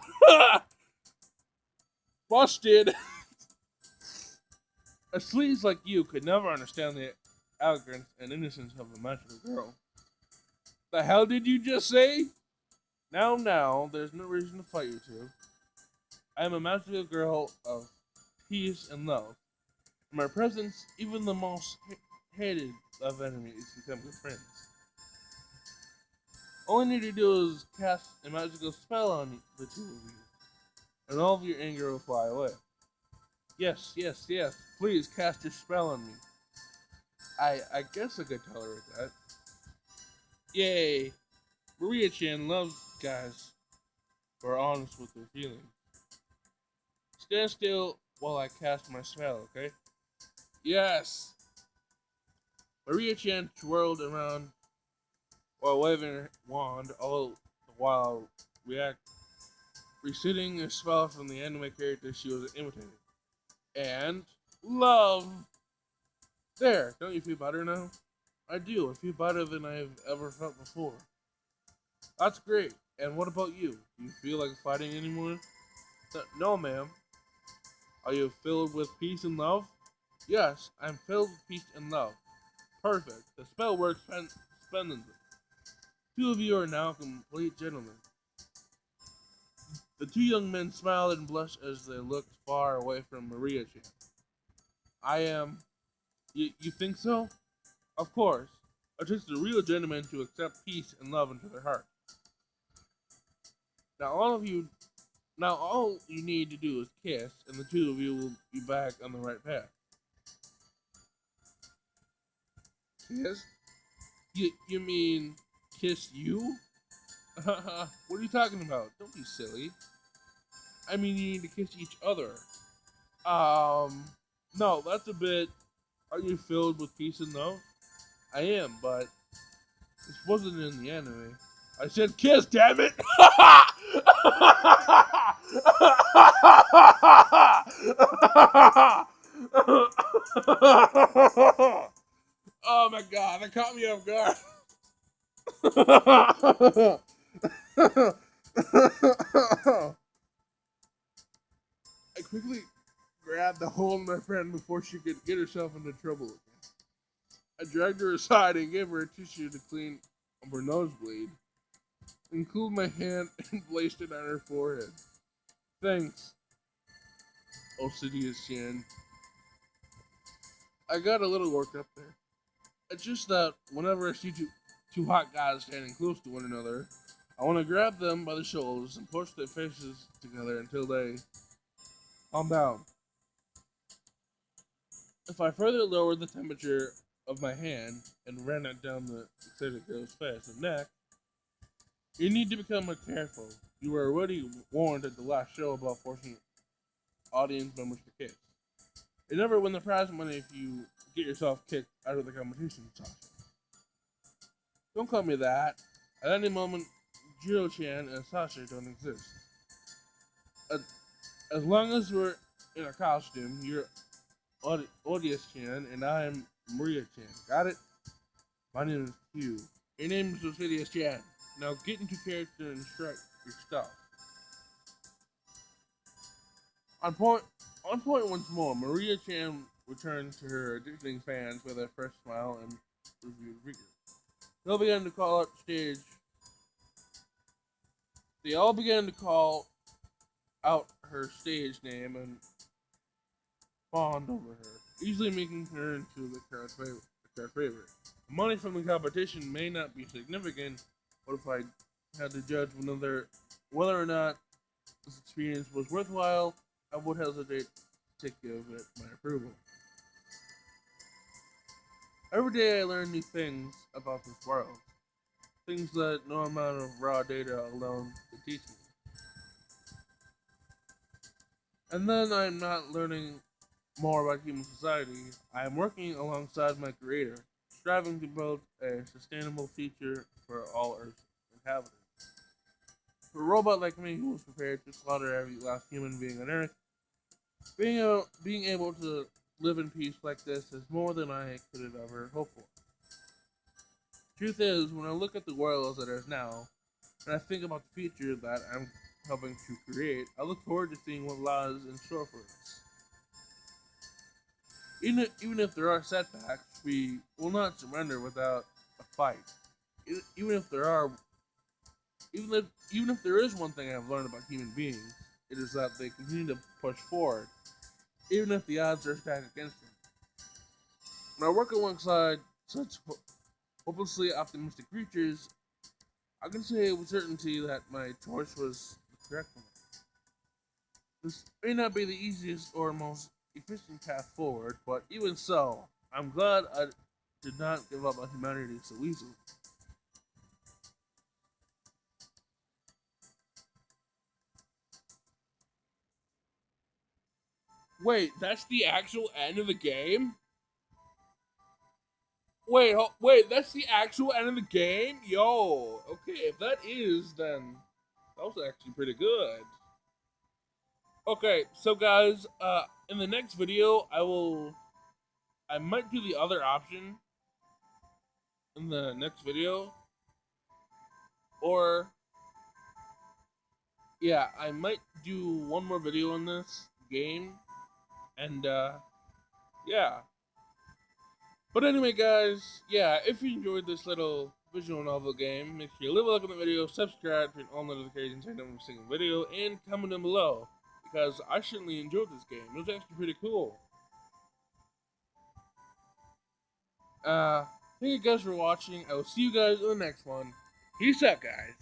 Busted! A sleaze like you could never understand the elegance and innocence of a magical girl. The hell did you just say? Now, there's no reason to fight you two. I am a magical girl of peace and love. In my presence, even the most hated of enemies become good friends. All you need to do is cast a magical spell on the two of you, and all of your anger will fly away. Yes. Please cast your spell on me. I guess I could tolerate that. Yay! Maria-chan loves guys who are honest with their feelings. Stand still while I cast my spell, okay? Yes! Maria-chan twirled around while waving her wand, all the while reciting a spell from the anime character she was imitating. And love! There, don't you feel better now? I do. I feel better than I've ever felt before. That's great. And what about you? Do you feel like fighting anymore? No, ma'am. Are you filled with peace and love? Yes, I'm filled with peace and love. Perfect. The spell works splendidly. Two of you are now complete gentlemen. The two young men smiled and blushed as they looked far away from Maria-chan. I am. You think so? Of course. It takes a real gentleman to accept peace and love into their heart. Now all you need to do is kiss, and the two of you will be back on the right path. Kiss? You mean kiss you? What are you talking about? Don't be silly. I mean, you need to kiss each other. Um, no, that's a bit. Are you filled with peace and love? I am, but this wasn't in the anime. I said kiss, damn it! Oh my god, that caught me off guard. I quickly grabbed the hold of my friend before she could get herself into trouble again. I dragged her aside and gave her a tissue to clean up her nosebleed, and cooled my hand and placed it on her forehead. Thanks, Obsidious Chan. I got a little worked up there. It's just that whenever I see two hot guys standing close to one another, I want to grab them by the shoulders and push their faces together until they calm down. If I further lowered the temperature of my hand and ran it down the excited girl's face and neck, you need to become more careful. You were already warned at the last show about forcing audience members to kiss. You never win the prize money if you get yourself kicked out of the competition, Sasha. Don't call me that. At any moment, Jiro-chan and Sasha don't exist. As long as we're in a costume, you're Odious-chan and I'm Maria-chan. Got it? My name is Hugh. Your name is Osidious-chan. Now get into character and strike your stuff. On point once more, Maria Chan returned to her addicting fans with a fresh smile and renewed vigor. They all began to call out her stage name and fawned over her, easily making her into the crowd favorite. The money from the competition may not be significant, but if I had to judge whether or not this experience was worthwhile, I would hesitate to give it my approval. Every day I learn new things about this world, things that no amount of raw data alone could teach me. And then I'm not learning more about human society, I am working alongside my creator, striving to build a sustainable future for all Earth's inhabitants. For a robot like me who was prepared to slaughter every last human being on Earth, being able to live in peace like this is more than I could have ever hoped for. Truth is, when I look at the world as it is now, and I think about the future that I'm helping to create, I look forward to seeing what lies in store for us. Even if there are setbacks, we will not surrender without a fight. Even if there are, even if there is one thing I've learned about human beings, it is that they continue to push forward, even if the odds are stacked against them. When I work alongside such hopelessly optimistic creatures, I can say with certainty that my choice was the correct one. This may not be the easiest or most efficient path forward, but even so, I'm glad I did not give up on humanity so easily. Wait, that's the actual end of the game? Wait, that's the actual end of the game? Yo, okay, if that is, then that was actually pretty good. Okay, so guys, in the next video, I might do the other option in the next video, or yeah, I might do one more video on this game, and yeah. But anyway, guys, yeah, if you enjoyed this little visual novel game, make sure you leave a like on the video, subscribe, turn on notifications, turn on every single video, and comment down below, because I certainly enjoyed this game. It was actually pretty cool. Thank you guys for watching. I will see you guys in the next one. Peace out, guys.